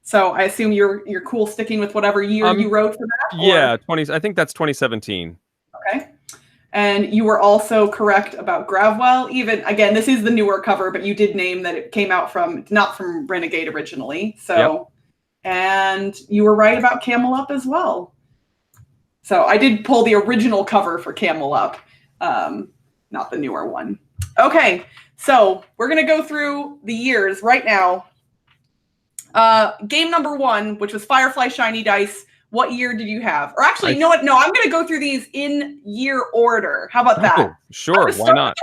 So I assume you're cool sticking with whatever year you wrote for that? Yeah, I think that's 2017. Okay. And you were also correct about Gravwell. Again, this is the newer cover, but you did name that it came out not from Renegade originally. So, And you were right about Camel Up as well. So I did pull the original cover for Camel Up, not the newer one. Okay, so we're going to go through the years right now. Game number 1, which was Firefly Shiny Dice. What year did you have? Or actually, you know what? No, I'm going to go through these in year order. How about that? Sure, why not?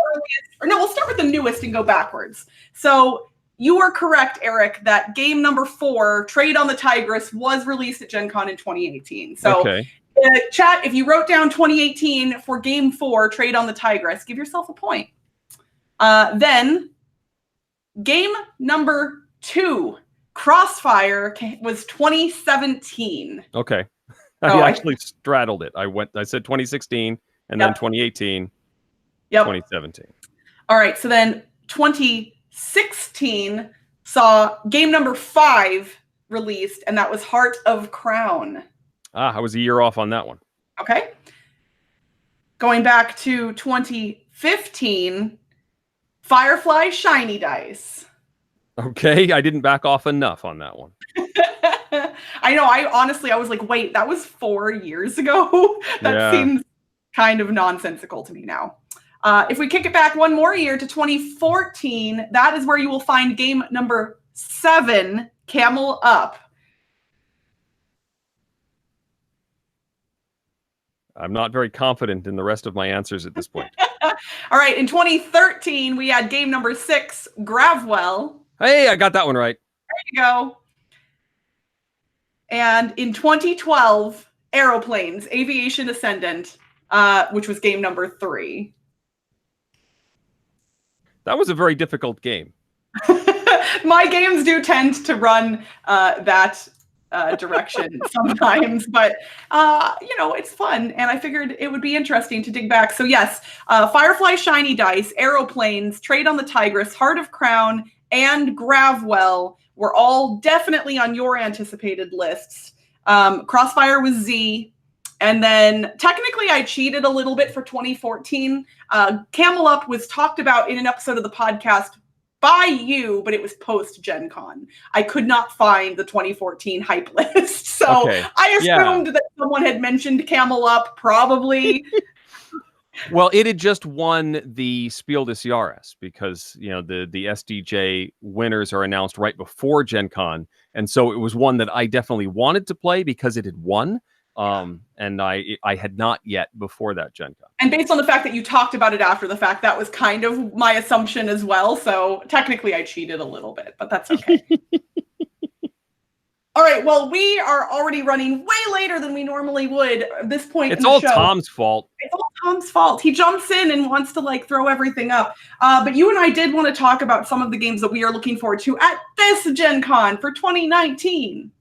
We'll start with the newest and go backwards. So you were correct, Eric, that game number 4, Trade on the Tigress, was released at Gen Con in 2018. So chat, if you wrote down 2018 for game 4, Trade on the Tigress, give yourself a point. Then game number 2, Crossfire, was 2017. Okay. I actually straddled it. I said 2016 and then 2018, 2017. All right. So then 2016 saw game number 5 released, and that was Heart of Crown. I was a year off on that one. Okay. Going back to 2015, Firefly Shiny Dice. Okay, I didn't back off enough on that one. I know. I was like, wait, that was 4 years ago. That seems kind of nonsensical to me now. If we kick it back one more year to 2014, that is where you will find game number 7, Camel Up. I'm not very confident in the rest of my answers at this point. All right. In 2013, we had game number 6, Gravwell. Hey, I got that one right. There you go. And in 2012, Aeroplanes, Aviation Ascendant, which was game number 3. That was a very difficult game. My games do tend to run that direction sometimes, but it's fun, and I figured it would be interesting to dig back. So yes, Firefly Shiny Dice, Aeroplanes, Trade on the Tigress, Heart of Crown, and Gravwell were all definitely on your anticipated lists. Crossfire was Z. And then technically I cheated a little bit for 2014. Camel Up was talked about in an episode of the podcast by you, but it was post GenCon. I could not find the 2014 hype list. So okay. I assumed that someone had mentioned Camel Up, probably. Well, it had just won the Spiel des Jahres because, the SDJ winners are announced right before GenCon. And so it was one that I definitely wanted to play because it had won. And I had not yet before that GenCon. And based on the fact that you talked about it after the fact, that was kind of my assumption as well. So technically I cheated a little bit, but that's okay. All right. Well, we are already running way later than we normally would at this point in the show. It's all Tom's fault. It's all Tom's fault. He jumps in and wants to throw everything up. But you and I did want to talk about some of the games that we are looking forward to at this GenCon for 2019.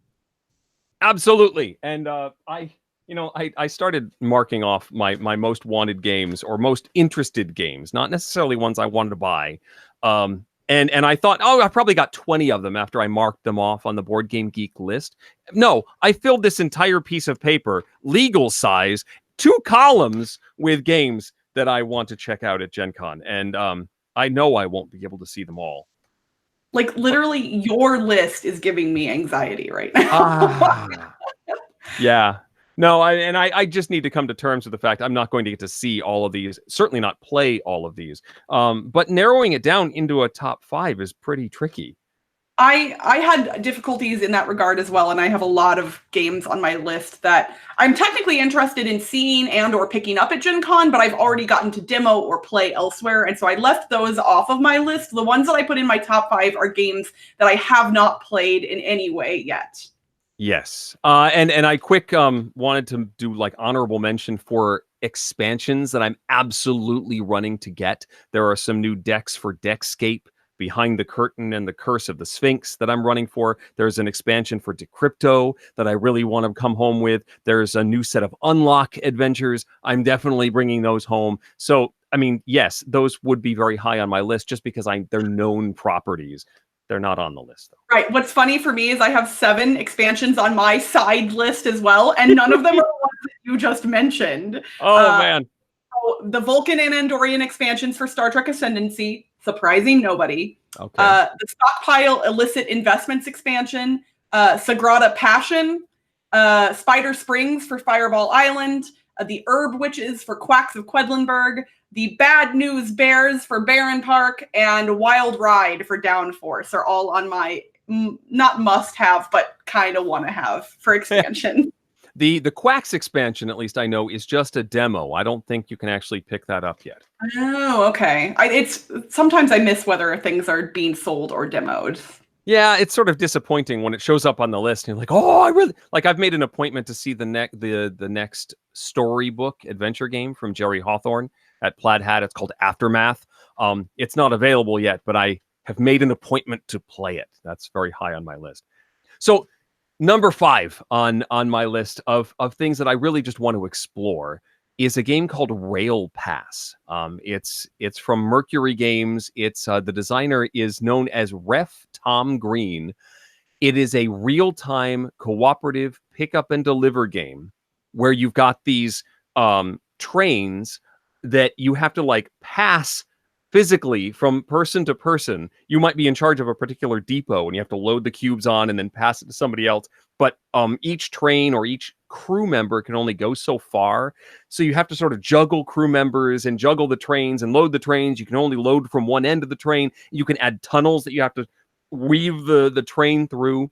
Absolutely. And I started marking off my most wanted games or most interested games, not necessarily ones I wanted to buy. And I thought, I probably got 20 of them after I marked them off on the Board Game Geek list. No, I filled this entire piece of paper, legal size, 2 columns with games that I want to check out at GenCon. And I know I won't be able to see them all. Like, literally, your list is giving me anxiety right now. Yeah. No, I just need to come to terms with the fact I'm not going to get to see all of these, certainly not play all of these. But narrowing it down into a top 5 is pretty tricky. I had difficulties in that regard as well, and I have a lot of games on my list that I'm technically interested in seeing and or picking up at GenCon, but I've already gotten to demo or play elsewhere, and so I left those off of my list. The ones that I put in my top 5 are games that I have not played in any way yet. Yes. And I wanted to do honorable mention for expansions that I'm absolutely running to get. There are some new decks for Deckscape, Behind the Curtain and the Curse of the Sphinx that I'm running for. There's an expansion for Decrypto that I really want to come home with. There's a new set of Unlock adventures. I'm definitely bringing those home. So, yes, those would be very high on my list just because they're known properties. They're not on the list, though. Right. What's funny for me is I have 7 expansions on my side list as well, and none of them are the ones that you just mentioned. Oh, man. The Vulcan and Andorian expansions for Star Trek Ascendancy, surprising nobody. Okay. The Stockpile Illicit Investments expansion, Sagrada Passion, Spider Springs for Fireball Island, the Herb Witches for Quacks of Quedlinburg, the Bad News Bears for Barren Park, and Wild Ride for Downforce are all on my not must-have, but kind of want-to-have for expansion. The Quacks expansion, at least I know, is just a demo. I don't think you can actually pick that up yet. Oh, okay. Sometimes I miss whether things are being sold or demoed. Yeah, it's sort of disappointing when it shows up on the list and you're like, oh, I've made an appointment to see the next storybook adventure game from Jerry Hawthorne at Plaid Hat. It's called Aftermath. It's not available yet, but I have made an appointment to play it. That's very high on my list. So number 5 on my list of things that I really just want to explore is a game called Rail Pass. It's from Mercury Games. It's the designer is known as Ref Tom Green. It is a real-time cooperative pick up and deliver game where you've got these trains that you have to like pass physically from person to person. You might be in charge of a particular depot and you have to load the cubes on and then pass it to somebody else. But each train or each crew member can only go so far. So you have to sort of juggle crew members and juggle the trains and load the trains. You can only load from one end of the train. You can add tunnels that you have to weave the train through.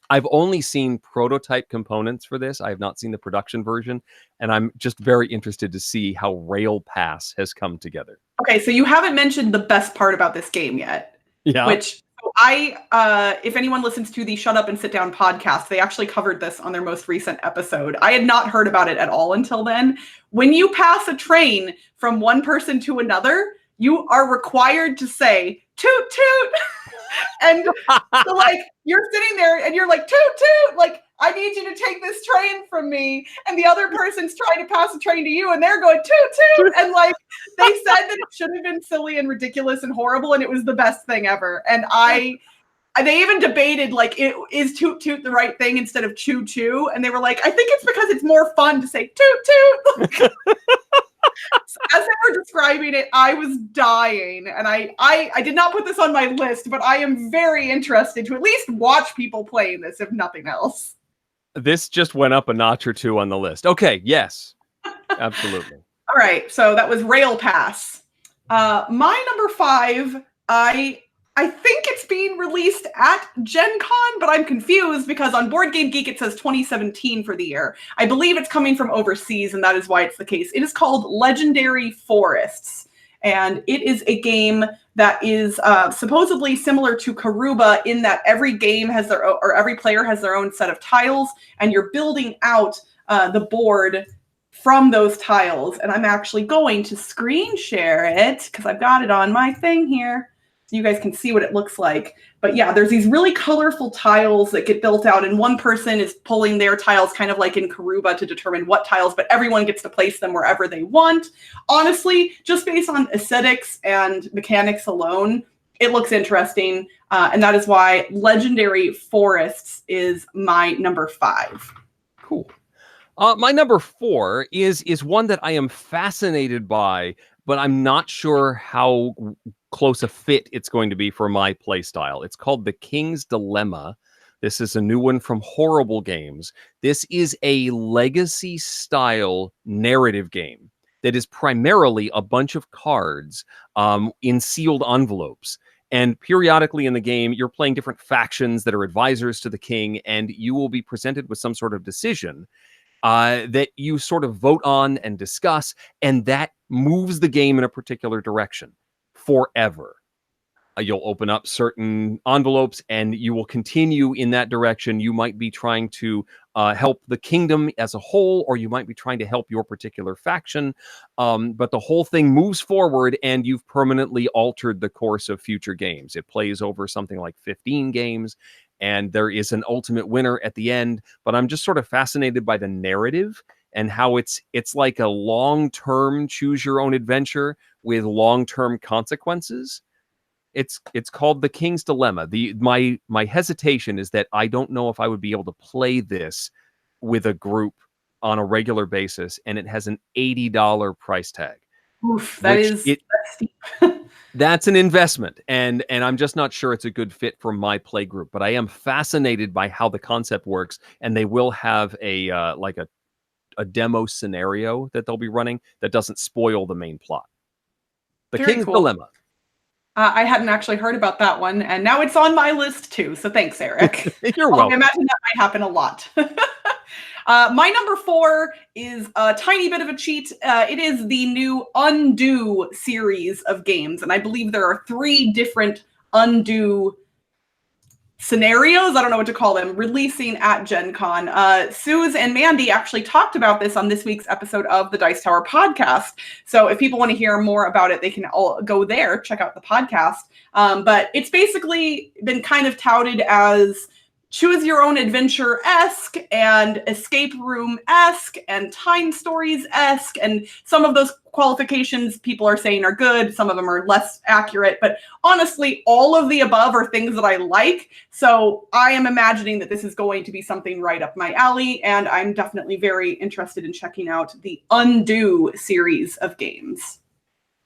I've only seen prototype components for this. I have not seen the production version, and I'm just very interested to see how Rail Pass has come together. Okay, so you haven't mentioned the best part about this game yet. Yeah. Which if anyone listens to the Shut Up and Sit Down podcast, they actually covered this on their most recent episode. I had not heard about it at all until then. When you pass a train from one person to another, you are required to say, toot, toot. And so, like, you're sitting there and you're like, toot, toot, like, I need you to take this train from me. And the other person's trying to pass a train to you and they're going, toot, toot. And like, they said that it should have been silly and ridiculous and horrible. And it was the best thing ever. And they even debated, like, is toot, toot the right thing instead of choo, choo? And they were like, I think it's because it's more fun to say toot, toot. So as they were describing it, I was dying, and I did not put this on my list, but I am very interested to at least watch people playing this, if nothing else. This just went up a notch or two on the list. Okay, yes, absolutely. All right, so that was Rail Pass. My number 5, I think it's being released at GenCon, but I'm confused because on Board Game Geek it says 2017 for the year. I believe it's coming from overseas, and that is why it's the case. It is called Legendary Forests, and it is a game that is supposedly similar to Karuba in that every game has their own, or every player has their own set of tiles, and you're building out the board from those tiles. And I'm actually going to screen share it because I've got it on my thing here, so you guys can see what it looks like. But yeah, there's these really colorful tiles that get built out, and one person is pulling their tiles kind of like in Karuba to determine what tiles, but everyone gets to place them wherever they want. Honestly, just based on aesthetics and mechanics alone, it looks interesting. And that is why Legendary Forests is my number 5. Cool. My number 4 is one that I am fascinated by, but I'm not sure how close a fit it's going to be for my play style. It's called The King's Dilemma. This is a new one from Horrible Games. This is a legacy style narrative game that is primarily a bunch of cards in sealed envelopes. And periodically in the game, you're playing different factions that are advisors to the king, and you will be presented with some sort of decision that you sort of vote on and discuss, and that moves the game in a particular direction forever. You'll open up certain envelopes and you will continue in that direction. You might be trying to help the kingdom as a whole, or you might be trying to help your particular faction. But the whole thing moves forward and you've permanently altered the course of future games. It plays over something like 15 games, and there is an ultimate winner at the end. But I'm just sort of fascinated by the narrative and how it's like a long-term choose your own adventure with long-term consequences. It's called The King's Dilemma. My hesitation is that I don't know if I would be able to play this with a group on a regular basis, and it has an $80 price tag. Oof, that's steep. That's an investment, and I'm just not sure it's a good fit for my play group. But I am fascinated by how the concept works, and they will have a demo scenario that they'll be running that doesn't spoil the main plot. The Very King's cool. Dilemma. I hadn't actually heard about that one, and now it's on my list too. So thanks, Eric. You're welcome. I imagine that might happen a lot. My number 4 is a tiny bit of a cheat. It is the new Undo series of games, and I believe there are 3 different Undo scenarios, I don't know what to call them, releasing at GenCon. Suze and Mandy actually talked about this on this week's episode of the Dice Tower podcast. So if people want to hear more about it, they can all go there, check out the podcast. But it's basically been kind of touted as choose your own adventure-esque and escape room-esque and time stories-esque, and some of those qualifications people are saying are good, some of them are less accurate, but honestly, all of the above are things that I like, so I am imagining that this is going to be something right up my alley, and I'm definitely very interested in checking out the Undo series of games.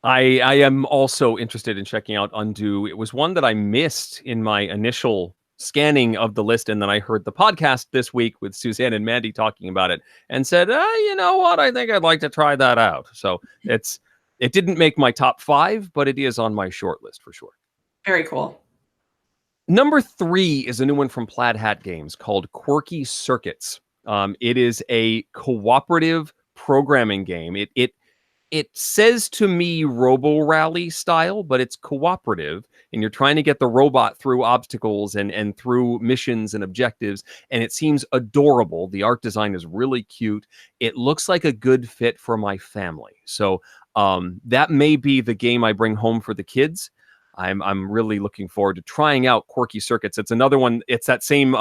I am also interested in checking out Undo. It was one that I missed in my initial scanning of the list, and then I heard the podcast this week with Suzanne and Mandy talking about it and said, you know what, I think I'd like to try that out. So it didn't make my top 5, but it is on my short list for sure. Very cool. Number 3 is a new one from Plaid Hat Games called Quirky Circuits. It is a cooperative programming game. It says to me Robo Rally style, but it's cooperative, and you're trying to get the robot through obstacles and through missions and objectives, and it seems adorable. The art design is really cute. It looks like a good fit for my family. So that may be the game I bring home for the kids. I'm really looking forward to trying out Quirky Circuits. It's another one. It's that same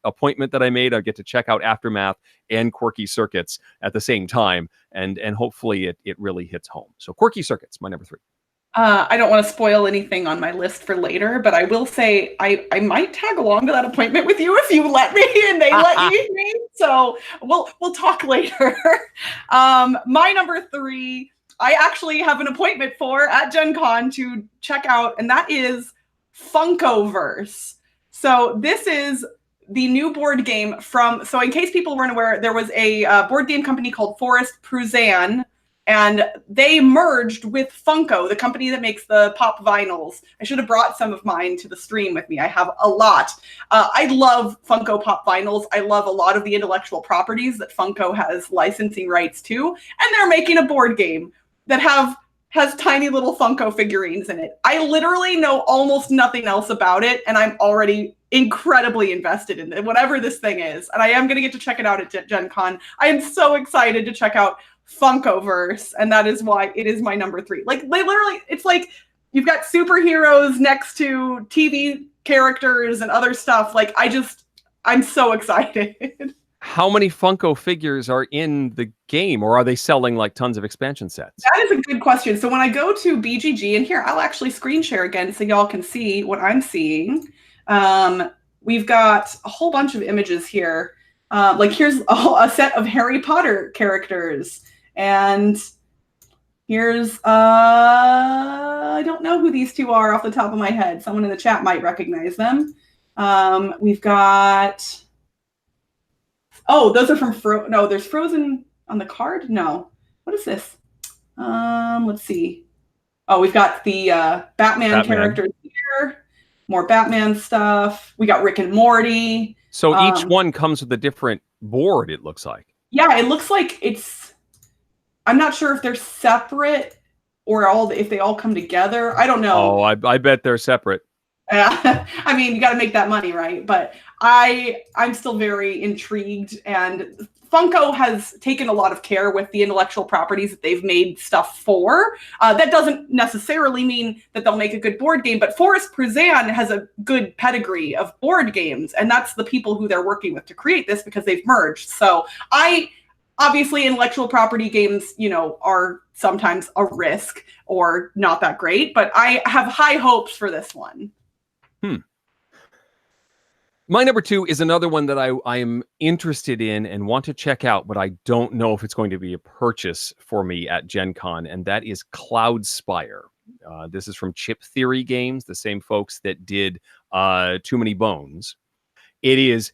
appointment that I made. I get to check out Aftermath and Quirky Circuits at the same time, and hopefully it really hits home. So Quirky Circuits, my number 3. I don't want to spoil anything on my list for later, but I will say I might tag along to that appointment with you if you let me and they let me. So we'll talk later. My number 3, I actually have an appointment for at GenCon to check out, and that is Funkoverse. So this is the new board game from, so in case people weren't aware, there was a board game company called Forest Pruzan, and they merged with Funko, the company that makes the pop vinyls. I should have brought some of mine to the stream with me. I have a lot. I love Funko pop vinyls. I love a lot of the intellectual properties that Funko has licensing rights to, and they're making a board game that has tiny little Funko figurines in it. I literally know almost nothing else about it, and I'm already incredibly invested in it, whatever this thing is. And I am going to get to check it out at Gen Con. I am so excited to check out Funkoverse, and that is why it is my number 3. Like, they literally, it's like you've got superheroes next to TV characters and other stuff. Like, I'm so excited. How many Funko figures are in the game, or are they selling like tons of expansion sets? That is a good question. So when I go to BGG, and here, I'll actually screen share again so y'all can see what I'm seeing. We've got a whole bunch of images here. Like here's a set of Harry Potter characters. And here's, I don't know who these two are off the top of my head. Someone in the chat might recognize them. We've got, oh, those are from no, there's Frozen on the card? No. What is this? Let's see. Oh, we've got the Batman characters here. More Batman stuff. We got Rick and Morty. So each one comes with a different board, it looks like. Yeah, it looks like it's, I'm not sure if they're separate or if they all come together. I don't know. Oh, I bet they're separate. I mean, you got to make that money, right? But I'm still very intrigued, and Funko has taken a lot of care with the intellectual properties that they've made stuff for. That doesn't necessarily mean that they'll make a good board game, but Forest Pruzan has a good pedigree of board games, and that's the people who they're working with to create this because they've merged. So obviously intellectual property games, are sometimes a risk or not that great, but I have high hopes for this one. My number 2 is another one that I am interested in and want to check out, but I don't know if it's going to be a purchase for me at Gen Con, and that is Cloudspire. This is from Chip Theory Games, the same folks that did Too Many Bones. It is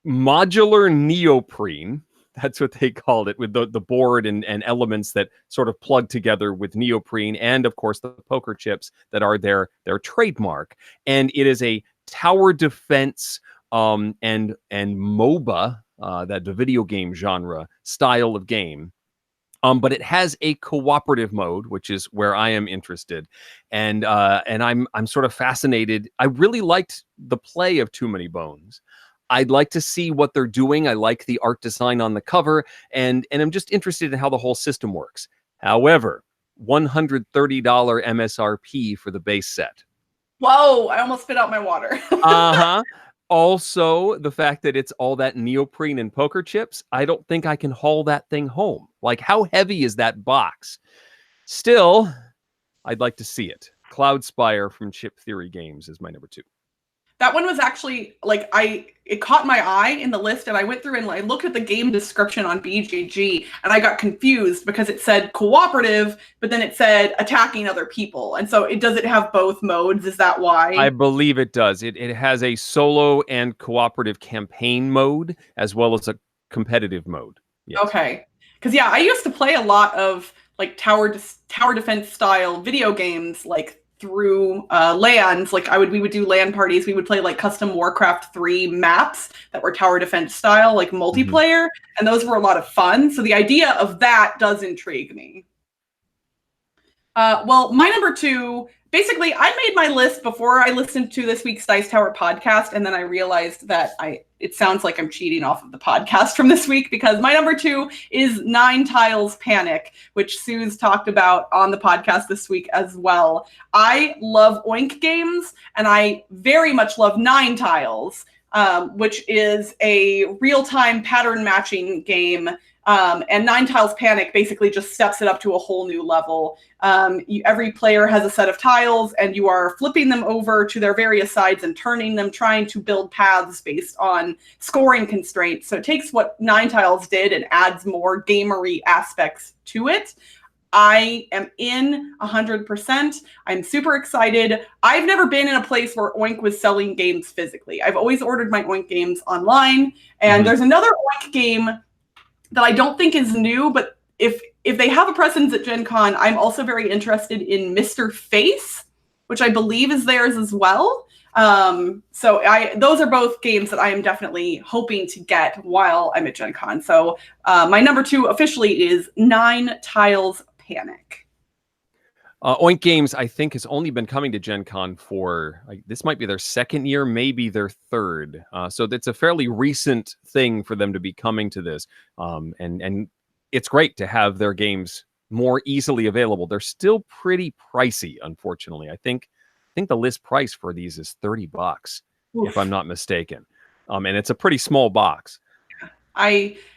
modular neoprene. That's what they called it, with the board and elements that sort of plug together with neoprene, and of course the poker chips that are their trademark. And it is a tower defense and MOBA, that the video game genre style of game. But it has a cooperative mode, which is where I am interested, and I'm sort of fascinated. I really liked the play of Too Many Bones. I'd like to see what they're doing. I like the art design on the cover, and I'm just interested in how the whole system works. However, $130 MSRP for the base set. Whoa, I almost spit out my water. Uh-huh. also the fact that it's all that neoprene and poker chips. I don't think I can haul that thing home. Like, how heavy is that box? Still, I'd like to see it. Cloudspire from Chip Theory Games is my number 2. That one was actually like it caught my eye in the list, and I went through and I looked at the game description on BGG, and I got confused because it said cooperative, but then it said attacking other people. And so does it have both modes? Is that why? I believe it does. It has a solo and cooperative campaign mode as well as a competitive mode. Yes. Okay. Because I used to play a lot of like tower defense style video games, like through LANs. Like we would do LAN parties. We would play like custom Warcraft 3 maps that were tower defense style, like multiplayer, and those were a lot of fun. So the idea of that does intrigue me. Well, my number 2, basically, I made my list before I listened to this week's Dice Tower podcast, and then I realized that it sounds like I'm cheating off of the podcast from this week, because my number 2 is 9 Tiles Panic, which Sue's talked about on the podcast this week as well. I love Oink games, and I very much love 9 Tiles, which is a real-time pattern matching game. And 9 Tiles Panic basically just steps it up to a whole new level. Every player has a set of tiles, and you are flipping them over to their various sides and turning them, trying to build paths based on scoring constraints. So it takes what 9 Tiles did and adds more gamery aspects to it. I am in 100%. I'm super excited. I've never been in a place where Oink was selling games physically. I've always ordered my Oink games online. And there's another Oink game that I don't think is new, but if they have a presence at GenCon, I'm also very interested in Mr. Face, which I believe is theirs as well. So those are both games that I am definitely hoping to get while I'm at GenCon. So my number 2 officially is 9 Tiles Panic. Oink Games, I think, has only been coming to GenCon for, this might be their 2nd year, maybe their 3rd. So it's a fairly recent thing for them to be coming to this. And it's great to have their games more easily available. They're still pretty pricey, unfortunately. I think the list price for these is $30, if I'm not mistaken. And it's a pretty small box.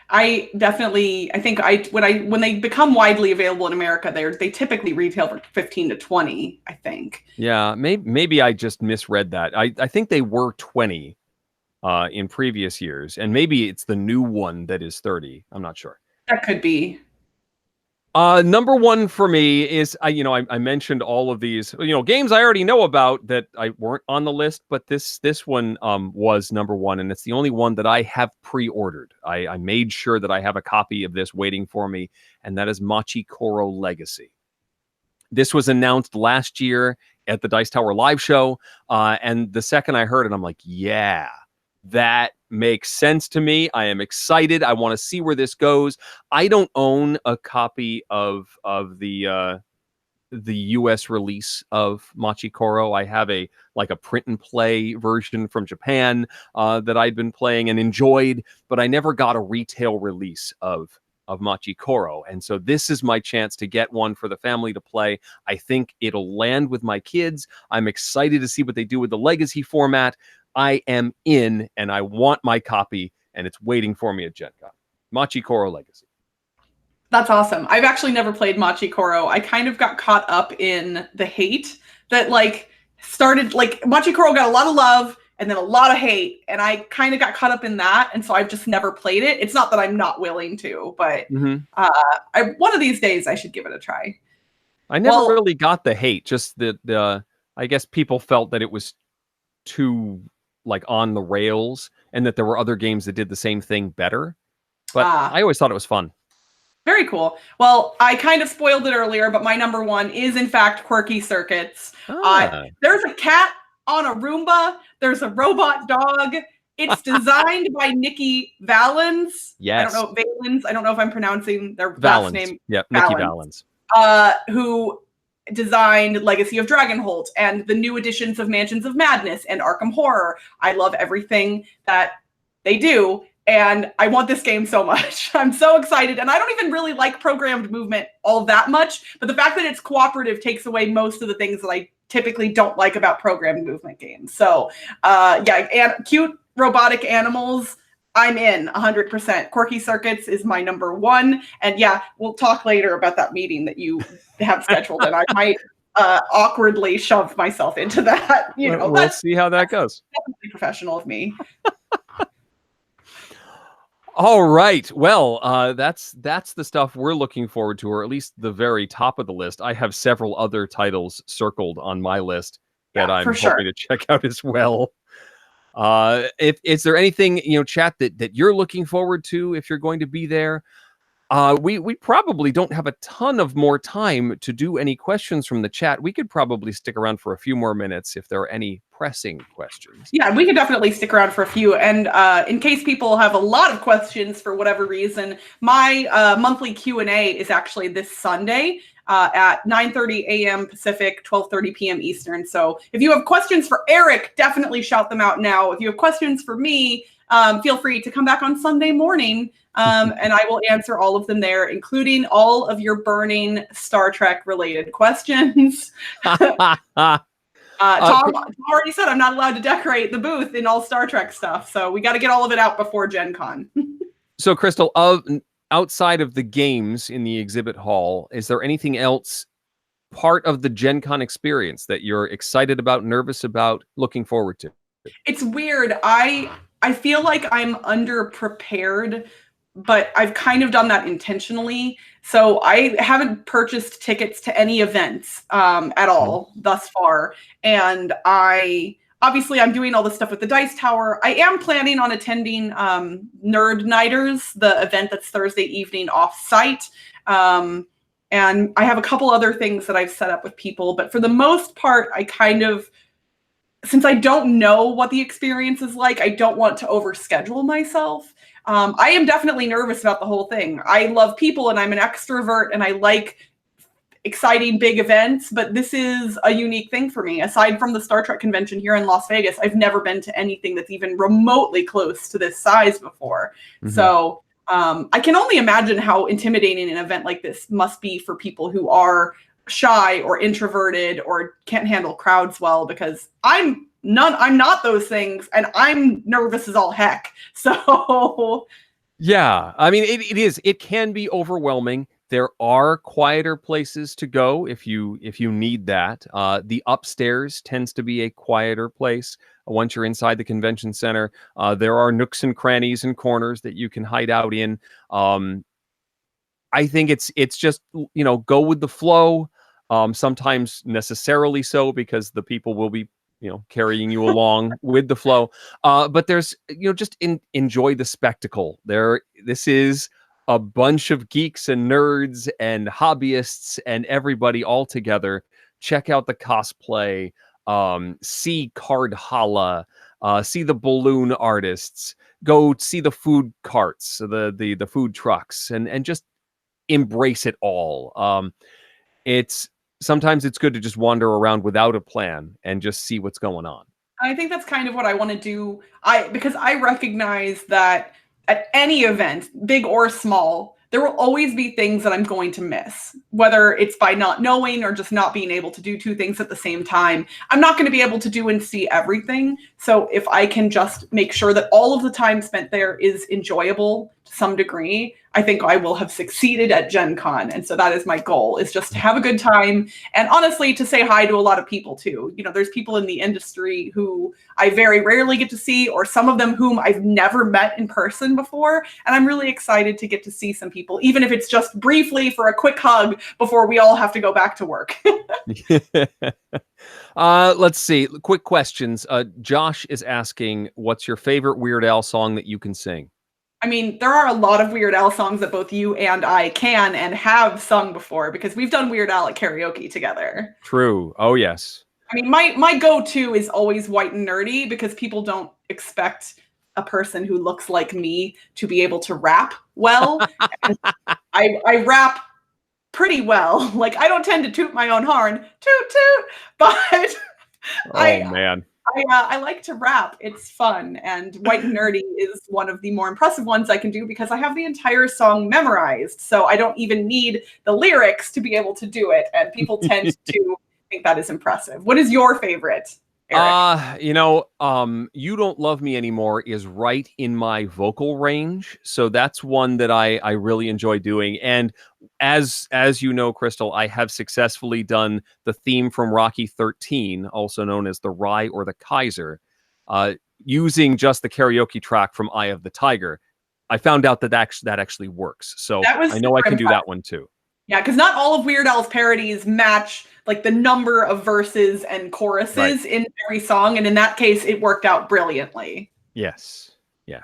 I definitely, I think when they become widely available in America, they typically retail for 15 to 20, I think. Yeah, maybe I just misread that. I think they were 20 in previous years, and maybe it's the new one that is 30. I'm not sure. That could be. Number 1 for me is, I mentioned all of these, games I already know about that I weren't on the list, but this one was number 1, and it's the only one that I have pre-ordered. I made sure that I have a copy of this waiting for me, and that is Machi Koro Legacy. This was announced last year at the Dice Tower live show, and the second I heard it, I'm like, yeah, that makes sense to me. I am excited. I want to see where this goes. I don't own a copy of the US release of Machi Koro. I have a print and play version from Japan that I'd been playing and enjoyed, but I never got a retail release of Machi Koro. And so this is my chance to get one for the family to play. I think it'll land with my kids. I'm excited to see what they do with the legacy format. I am in, and I want my copy, and it's waiting for me at GenCon. Machi Koro Legacy. That's awesome. I've actually never played Machi Koro. I kind of got caught up in the hate that started, Machi Koro got a lot of love and then a lot of hate, and I kind of got caught up in that, and so I've just never played it. It's not that I'm not willing to, but one of these days I should give it a try. I never really got the hate, just that I guess people felt that it was too on the rails, and that there were other games that did the same thing better. But I always thought it was fun. Very cool. Well, I kind of spoiled it earlier, but my number 1 is in fact Quirky Circuits. There's a cat on a Roomba. There's a robot dog. It's designed by Nikki Valens. Yes. I don't know, Valens. I don't know if I'm pronouncing their Valens. last name. Yeah, Nikki Valens. Who designed Legacy of Dragonholt and the new editions of Mansions of Madness and Arkham Horror. I love everything that they do, and I want this game so much. I'm so excited, and I don't even really like programmed movement all that much, but the fact that it's cooperative takes away most of the things that I typically don't like about programmed movement games. So, yeah, and cute robotic animals, I'm in 100%. Quirky Circuits is my number one. And yeah, we'll talk later about that meeting that you have scheduled. And I might awkwardly shove myself into that. We'll see how that goes. Definitely professional of me. All right. Well, that's the stuff we're looking forward to, or at least the very top of the list. I have several other titles circled on my list that I'm hoping to check out as well. Is there anything, chat, that you're looking forward to if you're going to be there? We probably don't have a ton of more time to do any questions from the chat. We could probably stick around for a few more minutes if there are any pressing questions. Yeah, we could definitely stick around for a few. And in case people have a lot of questions for whatever reason, my monthly Q&A is actually this Sunday at 9:30 a.m. Pacific, 12:30 p.m. Eastern. So if you have questions for Eric, definitely shout them out now. If you have questions for me, feel free to come back on Sunday morning, and I will answer all of them there, including all of your burning Star Trek related questions. Tom already said I'm not allowed to decorate the booth in all Star Trek stuff, so we got to get all of it out before Gen Con. So, Crystal, outside of the games in the exhibit hall, is there anything else part of the Gen Con experience that you're excited about, nervous about, looking forward to? It's weird. I feel like I'm underprepared, but I've kind of done that intentionally. So I haven't purchased tickets to any events at all thus far. And obviously I'm doing all this stuff with the Dice Tower. I am planning on attending Nerd Nighters, the event that's Thursday evening off-site. And I have a couple other things that I've set up with people. But for the most part, since I don't know what the experience is like, I don't want to overschedule myself. I am definitely nervous about the whole thing. I love people and I'm an extrovert and I like exciting big events, but this is a unique thing for me. Aside from the Star Trek convention here in Las Vegas, I've never been to anything that's even remotely close to this size before. Mm-hmm. So I can only imagine how intimidating an event like this must be for people who are shy or introverted or can't handle crowds well, because I'm not those things and I'm nervous as all heck. So yeah, I mean, it can be overwhelming. There are quieter places to go if you need that. The upstairs tends to be a quieter place. Once you're inside the convention center, there are nooks and crannies and corners that you can hide out in. I think it's just, go with the flow. Sometimes necessarily so, because the people will be, carrying you along with the flow. But there's, just enjoy the spectacle. This is a bunch of geeks and nerds and hobbyists and everybody all together. Check out the cosplay, see Card Hala, see the balloon artists, go see the food carts, the food trucks, and just embrace it all. Sometimes it's good to just wander around without a plan and just see what's going on. I think that's kind of what I want to do. Because I recognize that at any event, big or small, there will always be things that I'm going to miss, whether it's by not knowing or just not being able to do two things at the same time. I'm not going to be able to do and see everything. So if I can just make sure that all of the time spent there is enjoyable to some degree, I think I will have succeeded at Gen Con. And so that is my goal, is just to have a good time. And honestly, to say hi to a lot of people too. There's people in the industry who I very rarely get to see, or some of them whom I've never met in person before. And I'm really excited to get to see some people, even if it's just briefly for a quick hug before we all have to go back to work. Let's see. Quick questions. Josh is asking, what's your favorite Weird Al song that you can sing? I mean, there are a lot of Weird Al songs that both you and I can and have sung before, because we've done Weird Al at karaoke together. True. Oh, yes. I mean, my go-to is always White and Nerdy, because people don't expect a person who looks like me to be able to rap well. I rap pretty well. Like, I don't tend to toot my own horn, toot toot, but man. I like to rap. It's fun. And White and Nerdy is one of the more impressive ones I can do, because I have the entire song memorized. So I don't even need the lyrics to be able to do it. And people tend to think that is impressive. What is your favorite? Eric? You Don't Love Me Anymore is right in my vocal range. So that's one that I really enjoy doing. And as you know, Crystal, I have successfully done the theme from Rocky 13, also known as the Rye or the Kaiser, using just the karaoke track from Eye of the Tiger. I found out that actually works. So That was I know I super can do impressive. that one too. Yeah, because not all of Weird Al's parodies match like the number of verses and choruses in every song, and in that case, it worked out brilliantly. Yes.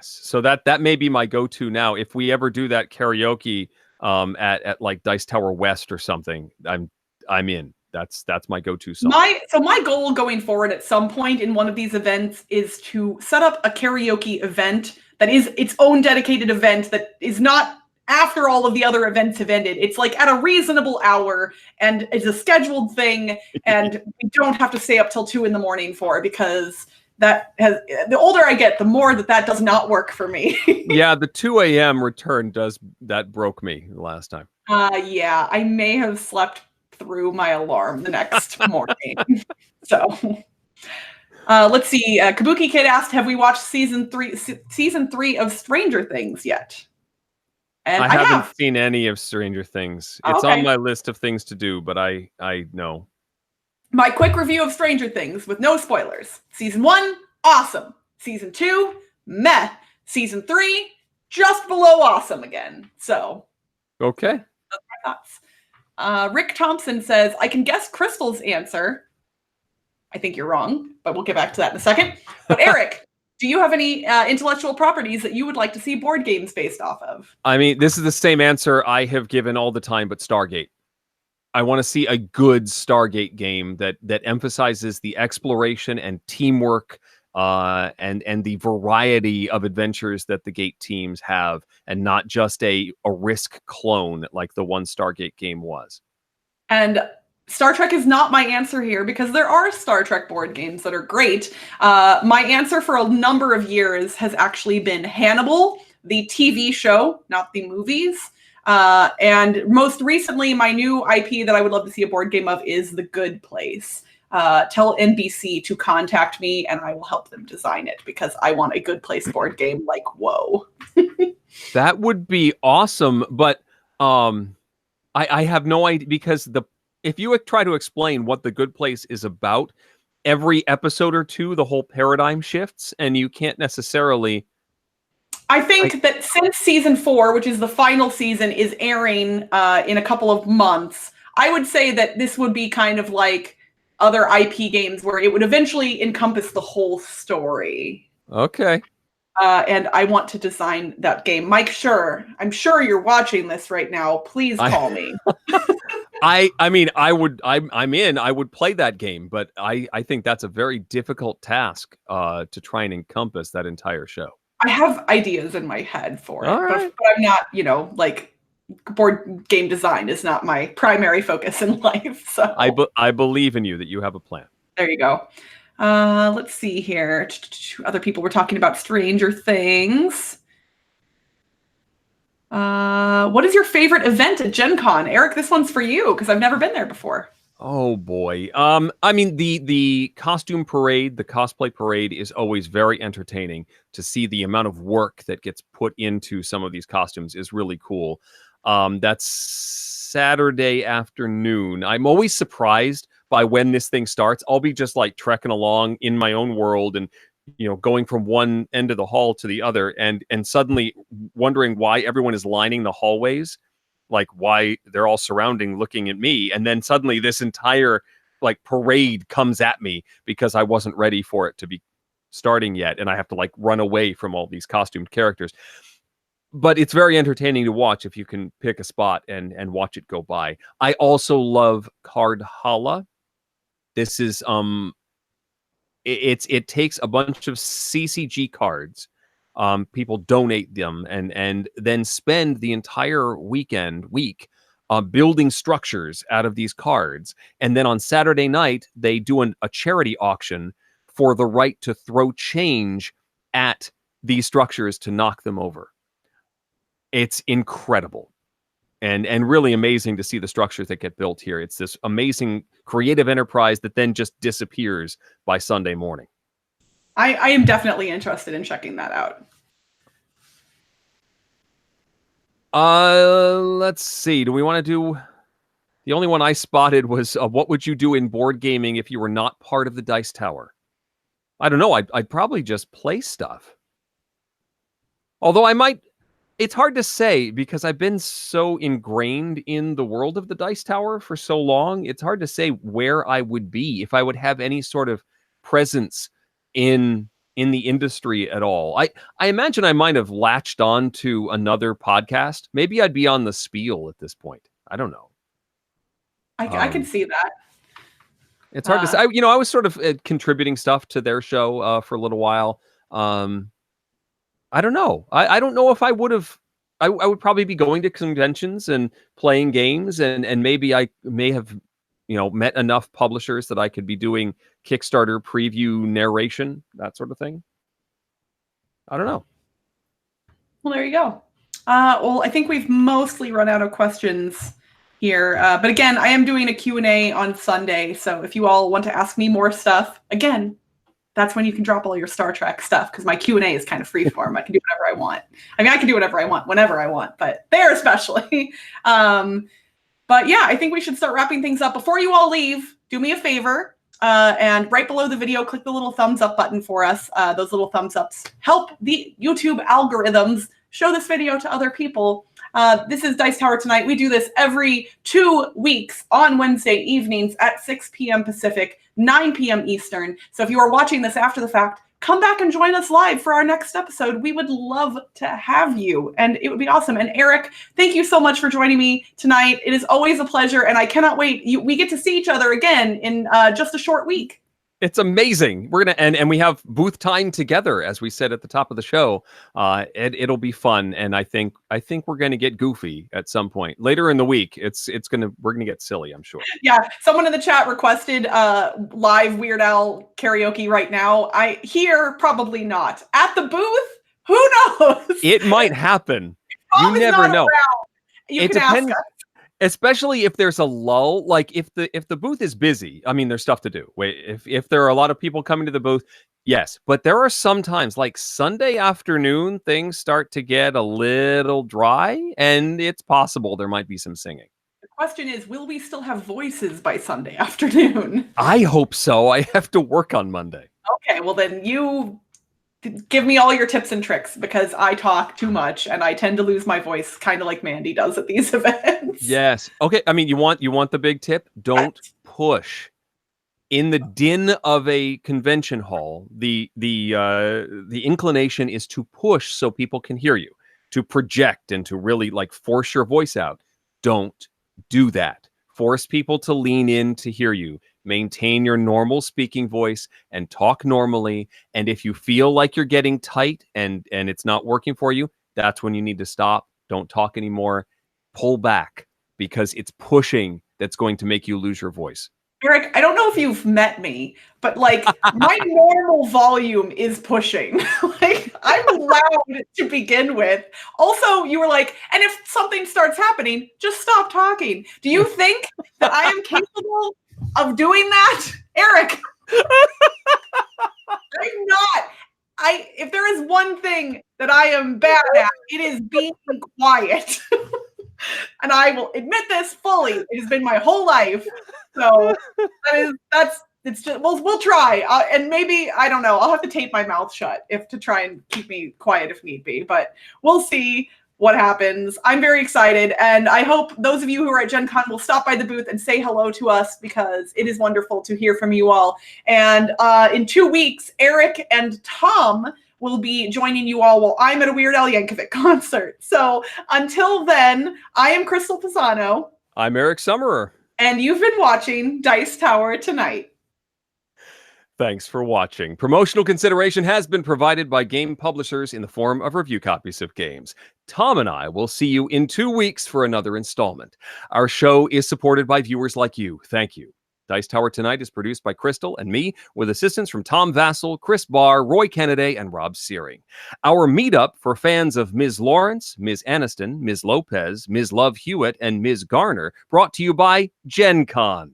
So that may be my go-to now. If we ever do that karaoke at like Dice Tower West or something, I'm in. That's my go-to song. My goal going forward at some point in one of these events is to set up a karaoke event that is its own dedicated event that is not after all of the other events have ended. It's like at a reasonable hour and it's a scheduled thing, and we don't have to stay up till 2 a.m. for it, because the older I get, the more that does not work for me. Yeah, the 2 a.m. return broke me the last time. Yeah, I may have slept through my alarm the next morning. So let's see. Kabuki Kid asked, "Have we watched season 3 of Stranger Things yet?" And I haven't have. seen any of Stranger Things. Oh, It's okay. on my list of things to do, but I know. My quick review of Stranger Things with no spoilers. Season 1, awesome. Season 2, meh. Season 3, just below awesome again. So, Okay. that's my thoughts. Rick Thompson says, "I can guess Crystal's answer." I think you're wrong, but we'll get back to that in a second. But Eric, do you have any intellectual properties that you would like to see board games based off of? I mean, this is the same answer I have given all the time, but Stargate. I want to see a good Stargate game that emphasizes the exploration and teamwork, and the variety of adventures that the Gate teams have, and not just a Risk clone like the one Stargate game was. And Star Trek is not my answer here, because there are Star Trek board games that are great. My answer for a number of years has actually been Hannibal, the TV show, not the movies. And most recently, my new IP that I would love to see a board game of is The Good Place. Tell NBC to contact me and I will help them design it, because I want a Good Place board game like whoa. That would be awesome, but I have no idea, because if you try to explain what The Good Place is about, every episode or two, the whole paradigm shifts, and you can't necessarily. I think that since season 4, which is the final season, is airing in a couple of months, I would say that this would be kind of like other IP games where it would eventually encompass the whole story. Okay. And I want to design that game. Mike Schur, I'm sure you're watching this right now. Please call me. I mean, I'm in. I would play that game, but I think that's a very difficult task to try and encompass that entire show. I have ideas in my head for it, Right. but I'm not, like, board game design is not my primary focus in life. So I believe in you that you have a plan. there you go. Let's see here. Other people were talking about Stranger Things. What is your favorite event at GenCon? Eric, this one's for you, because I've never been there before. Oh boy. I mean, the costume parade, the cosplay parade is always very entertaining. To see the amount of work that gets put into some of these costumes is really cool. That's Saturday afternoon. I'm always surprised by when this thing starts. I'll be just like trekking along in my own world and going from one end of the hall to the other, and suddenly wondering why everyone is lining the hallways, like why they're all surrounding looking at me, and then suddenly this entire like parade comes at me because I wasn't ready for it to be starting yet, and I have to like run away from all these costumed characters. But it's very entertaining to watch if you can pick a spot and watch it go by. I also love Card Hala. This is it takes a bunch of CCG cards. People donate them and then spend the entire week building structures out of these cards. And then on Saturday night, they do a charity auction for the right to throw change at these structures to knock them over. It's incredible. and really amazing to see the structures that get built here. It's this amazing creative enterprise that then just disappears by Sunday morning. I am definitely interested in checking that out. Let's see. Do we want to do... The only one I spotted was what would you do in board gaming if you were not part of the Dice Tower? I don't know. I'd probably just play stuff. Although I might... It's hard to say because I've been so ingrained in the world of the Dice Tower for so long. It's hard to say where I would be if I would have any sort of presence in the industry at all. I imagine I might have latched on to another podcast. Maybe I'd be on the Spiel at this point. I don't know. I can see that. It's hard to say. I was sort of contributing stuff to their show for a little while. I don't know. I don't know if I would have. I would probably be going to conventions and playing games, and maybe I may have, met enough publishers that I could be doing Kickstarter preview narration, that sort of thing. I don't know. Well, there you go. Well, I think we've mostly run out of questions here. But again, I am doing a Q&A on Sunday. So if you all want to ask me more stuff, again, that's when you can drop all your Star Trek stuff, because my Q&A is kind of freeform. I can do whatever I want. I mean, I can do whatever I want, whenever I want, but there especially. But yeah, I think we should start wrapping things up. Before you all leave, do me a favor. And right below the video, click the little thumbs up button for us. Those little thumbs ups help the YouTube algorithms show this video to other people. This is Dice Tower Tonight. We do this every 2 weeks on Wednesday evenings at 6 p.m. Pacific, 9 p.m. Eastern. So if you are watching this after the fact, come back and join us live for our next episode. We would love to have you, and it would be awesome. And Eric, thank you so much for joining me tonight. It is always a pleasure, and I cannot wait. We get to see each other again in just a short week. It's amazing. We're gonna and we have booth time together, as we said at the top of the show. It'll be fun, and I think we're gonna get goofy at some point later in the week. We're gonna get silly, I'm sure. Yeah, someone in the chat requested live Weird Al karaoke right now. Here probably not at the booth. Who knows? It might happen. You never know. It depends. Ask us. Especially if there's a lull, like if the booth is busy. I mean, there's stuff to do. If there are a lot of people coming to the booth, yes. But there are some times, like Sunday afternoon, things start to get a little dry, and it's possible there might be some singing. The question is, will we still have voices by Sunday afternoon? I hope so. I have to work on Monday. Okay, well then you give me all your tips and tricks, because I talk too much and I tend to lose my voice, kind of like Mandy does at these events. Yes. Okay. I mean, you want the big tip? Don't push. In the din of a convention hall, the inclination is to push so people can hear you, to project and to really like force your voice out. Don't do that. Force people to lean in to hear you. Maintain your normal speaking voice and talk normally. And if you feel like you're getting tight and it's not working for you, that's when you need to stop. Don't talk anymore. Pull back, because it's pushing that's going to make you lose your voice. Eric, I don't know if you've met me, but like my normal volume is pushing. Like I'm loud to begin with. Also, you were like, and if something starts happening, just stop talking. Do you think that I am capable of doing that? Eric, I'm not. If there is one thing that I am bad at, it is being quiet. And I will admit this fully. It has been my whole life. So it's just, we'll try. And maybe, I don't know, I'll have to tape my mouth shut to try and keep me quiet if need be, but we'll see what happens. I'm very excited. And I hope those of you who are at GenCon will stop by the booth and say hello to us, because it is wonderful to hear from you all. And in 2 weeks, Eric and Tom will be joining you all while I'm at a Weird Al Yankovic concert. So until then, I am Crystal Pisano. I'm Eric Summerer. And you've been watching Dice Tower Tonight. Thanks for watching. Promotional consideration has been provided by game publishers in the form of review copies of games. Tom and I will see you in 2 weeks for another installment. Our show is supported by viewers like you. Thank you. Dice Tower Tonight is produced by Crystal and me, with assistance from Tom Vassell, Chris Barr, Roy Kennedy, and Rob Searing. Our meetup for fans of Ms. Lawrence, Ms. Aniston, Ms. Lopez, Ms. Love Hewitt, and Ms. Garner, brought to you by GenCon.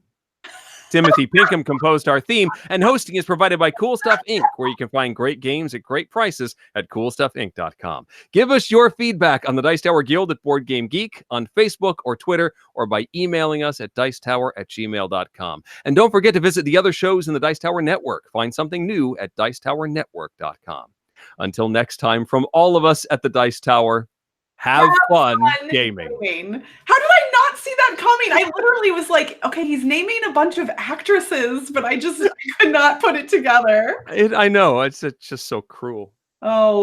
Timothy Pinkham composed our theme, and hosting is provided by Cool Stuff Inc., where you can find great games at great prices at coolstuffinc.com. Give us your feedback on the Dice Tower Guild at Board Game Geek, on Facebook or Twitter, or by emailing us at dicetower@gmail.com. And don't forget to visit the other shows in the Dice Tower Network. Find something new at dicetowernetwork.com. Until next time, from all of us at the Dice Tower, have fun gaming. How did I not see that coming? I literally was like, okay, he's naming a bunch of actresses, but I could not put it together. I know. It's just so cruel. Oh.